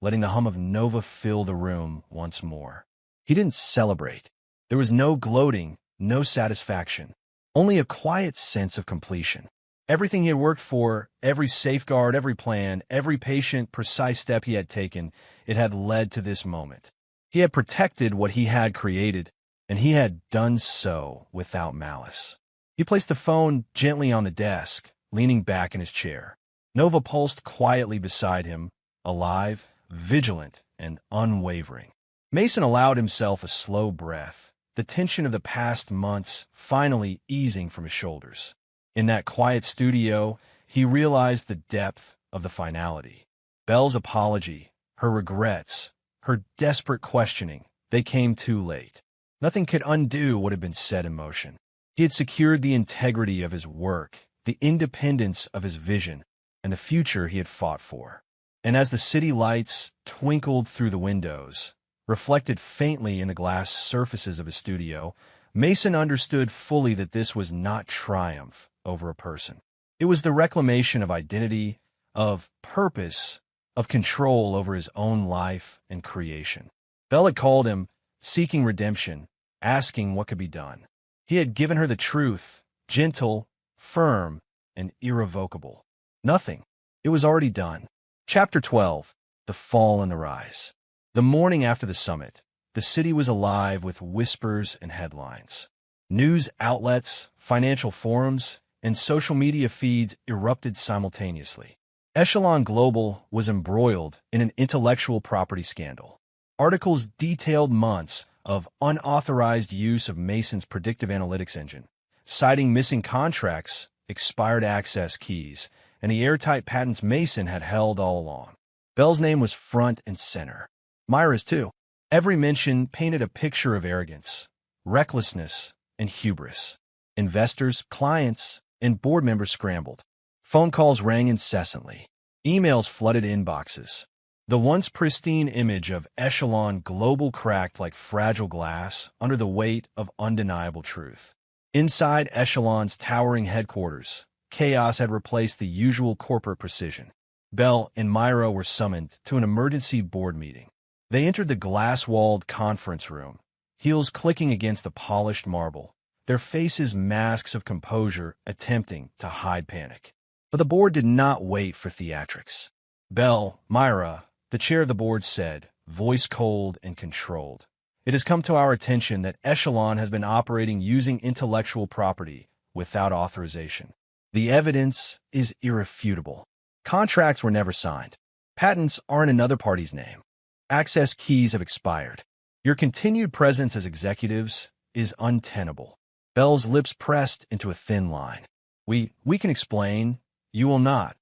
letting the hum of Nova fill the room once more. He didn't celebrate. There was no gloating, no satisfaction, only a quiet sense of completion. Everything he had worked for, every safeguard, every plan, every patient, precise step he had taken, it had led to this moment. He had protected what he had created, and he had done so without malice. He placed the phone gently on the desk, leaning back in his chair. Nova pulsed quietly beside him, alive, vigilant, and unwavering. Mason allowed himself a slow breath, the tension of the past months finally easing from his shoulders. In that quiet studio, he realized the depth of the finality. Belle's apology, her regrets, her desperate questioning, they came too late. Nothing could undo what had been set in motion. He had secured the integrity of his work, the independence of his vision, and the future he had fought for. And as the city lights twinkled through the windows, reflected faintly in the glass surfaces of his studio, Mason understood fully that this was not triumph over a person. It was the reclamation of identity, of purpose, of control over his own life and creation. Belle had called him, seeking redemption, asking what could be done. He had given her the truth, gentle, firm, and irrevocable. Nothing. It was already done. Chapter 12. The Fall and the Rise. The morning after the summit, the city was alive with whispers and headlines. News outlets, financial forums, and social media feeds erupted simultaneously. Echelon Global was embroiled in an intellectual property scandal. Articles detailed months of unauthorized use of Mason's predictive analytics engine, citing missing contracts, expired access keys, and the airtight patents Mason had held all along. Belle's name was front and center. Myra's too. Every mention painted a picture of arrogance, recklessness, and hubris. Investors, clients, and board members scrambled. Phone calls rang incessantly. Emails flooded inboxes. The once pristine image of Echelon Global cracked like fragile glass under the weight of undeniable truth. Inside Echelon's towering headquarters, chaos had replaced the usual corporate precision. Belle and Myra were summoned to an emergency board meeting. They entered the glass-walled conference room, heels clicking against the polished marble, their faces masks of composure attempting to hide panic. But the board did not wait for theatrics. Belle, Myra, the chair of the board said, voice cold and controlled, "It has come to our attention that Echelon has been operating using intellectual property without authorization. The evidence is irrefutable. Contracts were never signed. Patents are in another party's name. Access keys have expired. Your continued presence as executives is untenable." Belle's lips pressed into a thin line. We can explain. You will not."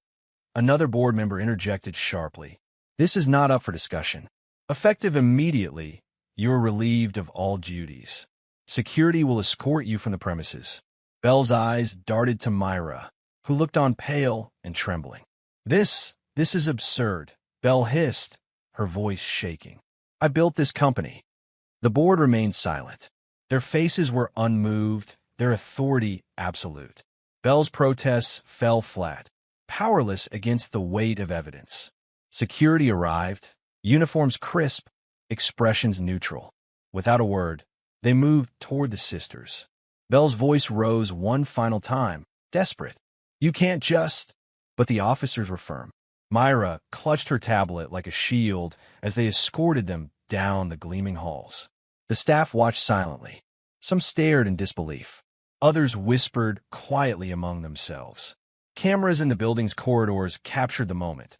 Another board member interjected sharply. "This is not up for discussion. Effective immediately, you are relieved of all duties. Security will escort you from the premises." Belle's eyes darted to Myra, who looked on pale and trembling. This is absurd," Belle hissed, her voice shaking. "I built this company." The board remained silent. Their faces were unmoved, their authority absolute. Belle's protests fell flat, powerless against the weight of evidence. Security arrived, uniforms crisp, expressions neutral. Without a word, they moved toward the sisters. Belle's voice rose one final time, desperate. "You can't just—" But the officers were firm. Myra clutched her tablet like a shield as they escorted them down the gleaming halls. The staff watched silently. Some stared in disbelief. Others whispered quietly among themselves. Cameras in the building's corridors captured the moment.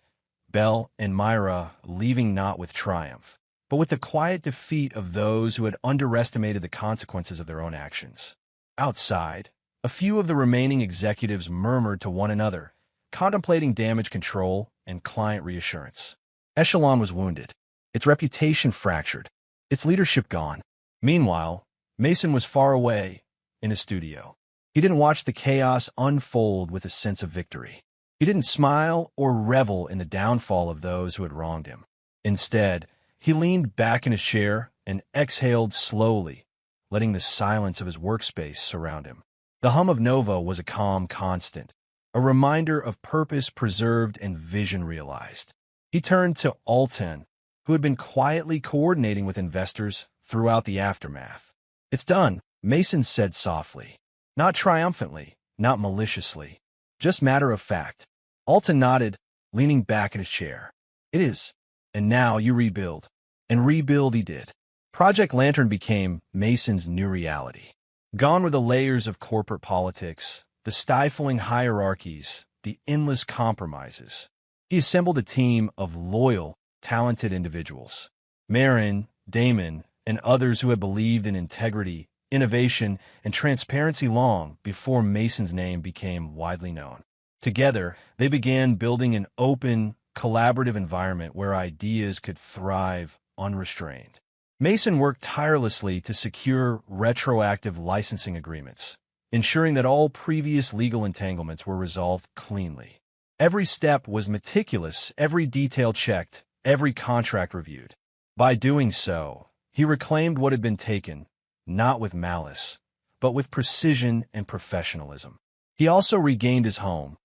Belle and Myra leaving not with triumph, but with the quiet defeat of those who had underestimated the consequences of their own actions. Outside, a few of the remaining executives murmured to one another, contemplating damage control and client reassurance. Echelon was wounded, its reputation fractured, its leadership gone. Meanwhile, Mason was far away in his studio. He didn't watch the chaos unfold with a sense of victory. He didn't smile or revel in the downfall of those who had wronged him. Instead, he leaned back in his chair and exhaled slowly, letting the silence of his workspace surround him. The hum of Nova was a calm constant, a reminder of purpose preserved and vision realized. He turned to Alton, who had been quietly coordinating with investors throughout the aftermath. "It's done," Mason said softly. Not triumphantly, not maliciously, just matter of fact. Alton nodded, leaning back in his chair. "It is. And now you rebuild." And rebuild he did. Project Lantern became Mason's new reality. Gone were the layers of corporate politics, the stifling hierarchies, the endless compromises. He assembled a team of loyal, talented individuals. Marin, Damon, and others who had believed in integrity, innovation, and transparency long before Mason's name became widely known. Together, they began building an open, collaborative environment where ideas could thrive unrestrained. Mason worked tirelessly to secure retroactive licensing agreements, ensuring that all previous legal entanglements were resolved cleanly. Every step was meticulous, every detail checked, every contract reviewed. By doing so, he reclaimed what had been taken, not with malice, but with precision and professionalism. He also regained his home,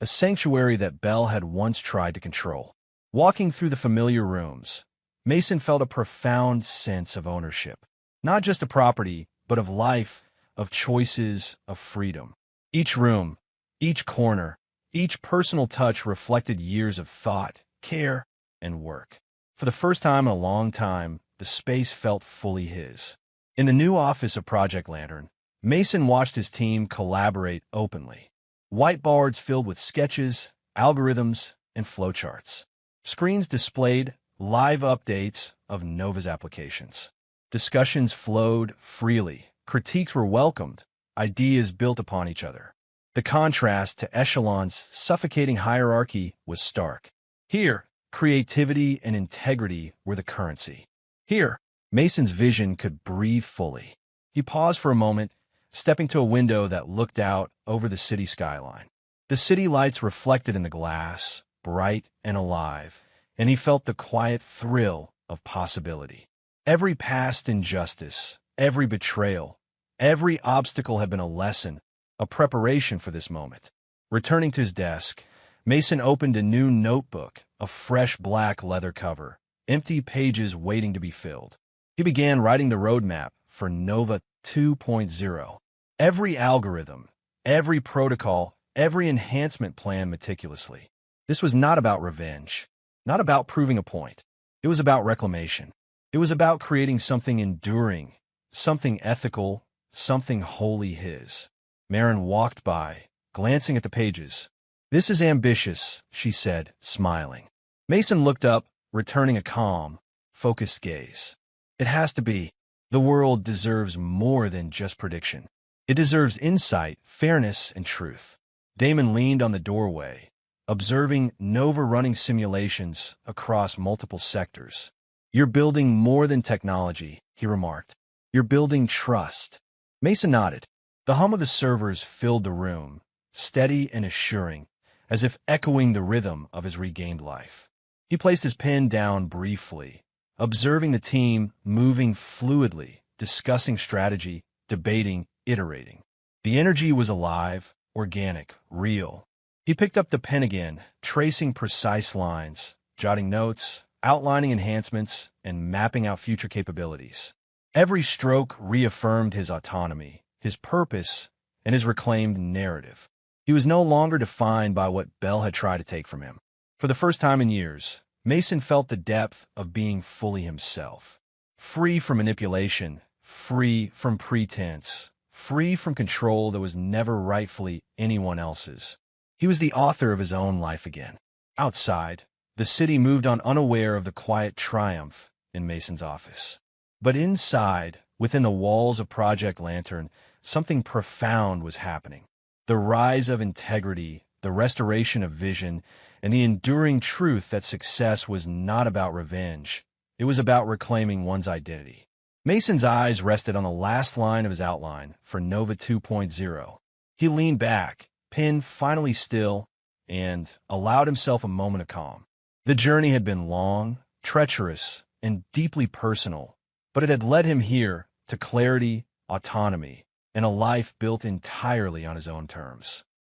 a sanctuary that Bell had once tried to control. Walking through the familiar rooms, Mason felt a profound sense of ownership, not just of property, but of life, of choices, of freedom. Each room, each corner, each personal touch reflected years of thought, care, and work. For the first time in a long time, the space felt fully his. In the new office of Project Lantern, Mason watched his team collaborate openly. Whiteboards filled with sketches, algorithms, and flowcharts. Screens displayed live updates of Nova's applications. Discussions flowed freely, critiques were welcomed, ideas built upon each other. The contrast to Echelon's suffocating hierarchy was stark. Here, creativity and integrity were the currency. Here, Mason's vision could breathe fully. He paused for a moment, stepping to a window that looked out over the city skyline. The city lights reflected in the glass, bright and alive, and he felt the quiet thrill of possibility. Every past injustice, every betrayal, every obstacle had been a lesson, a preparation for this moment. Returning to his desk, Mason opened a new notebook, a fresh black leather cover, empty pages waiting to be filled. He began writing the roadmap for Nova 2.0. Every algorithm, every protocol, every enhancement plan meticulously. This was not about revenge, not about proving a point. It was about reclamation. It was about creating something enduring, something ethical, something wholly his. Marin walked by, glancing at the pages. "This is ambitious," she said, smiling. Mason looked up, returning a calm, focused gaze. "It has to be. The world deserves more than just prediction. It deserves insight, fairness, and truth." Damon leaned on the doorway, observing Nova running simulations across multiple sectors. "You're building more than technology," he remarked. "You're building trust." Mason nodded. The hum of the servers filled the room, steady and assuring, as if echoing the rhythm of his regained life. He placed his pen down briefly, observing the team moving fluidly, discussing strategy, debating, iterating. The energy was alive, organic, real. He picked up the pen again, tracing precise lines, jotting notes, outlining enhancements, and mapping out future capabilities. Every stroke reaffirmed his autonomy, his purpose, and his reclaimed narrative. He was no longer defined by what Bell had tried to take from him. For the first time in years, Mason felt the depth of being fully himself. Free from manipulation, free from pretense, free from control that was never rightfully anyone else's. He was the author of his own life again. Outside, the city moved on unaware of the quiet triumph in Mason's office. But inside, within the walls of Project Lantern, something profound was happening. The rise of integrity, the restoration of vision, and the enduring truth that success was not about revenge. It was about reclaiming one's identity. Mason's eyes rested on the last line of his outline for Nova 2.0. He leaned back, pen finally still, and allowed himself a moment of calm. The journey had been long, treacherous, and deeply personal, but it had led him here to clarity, autonomy, and a life built entirely on his own terms.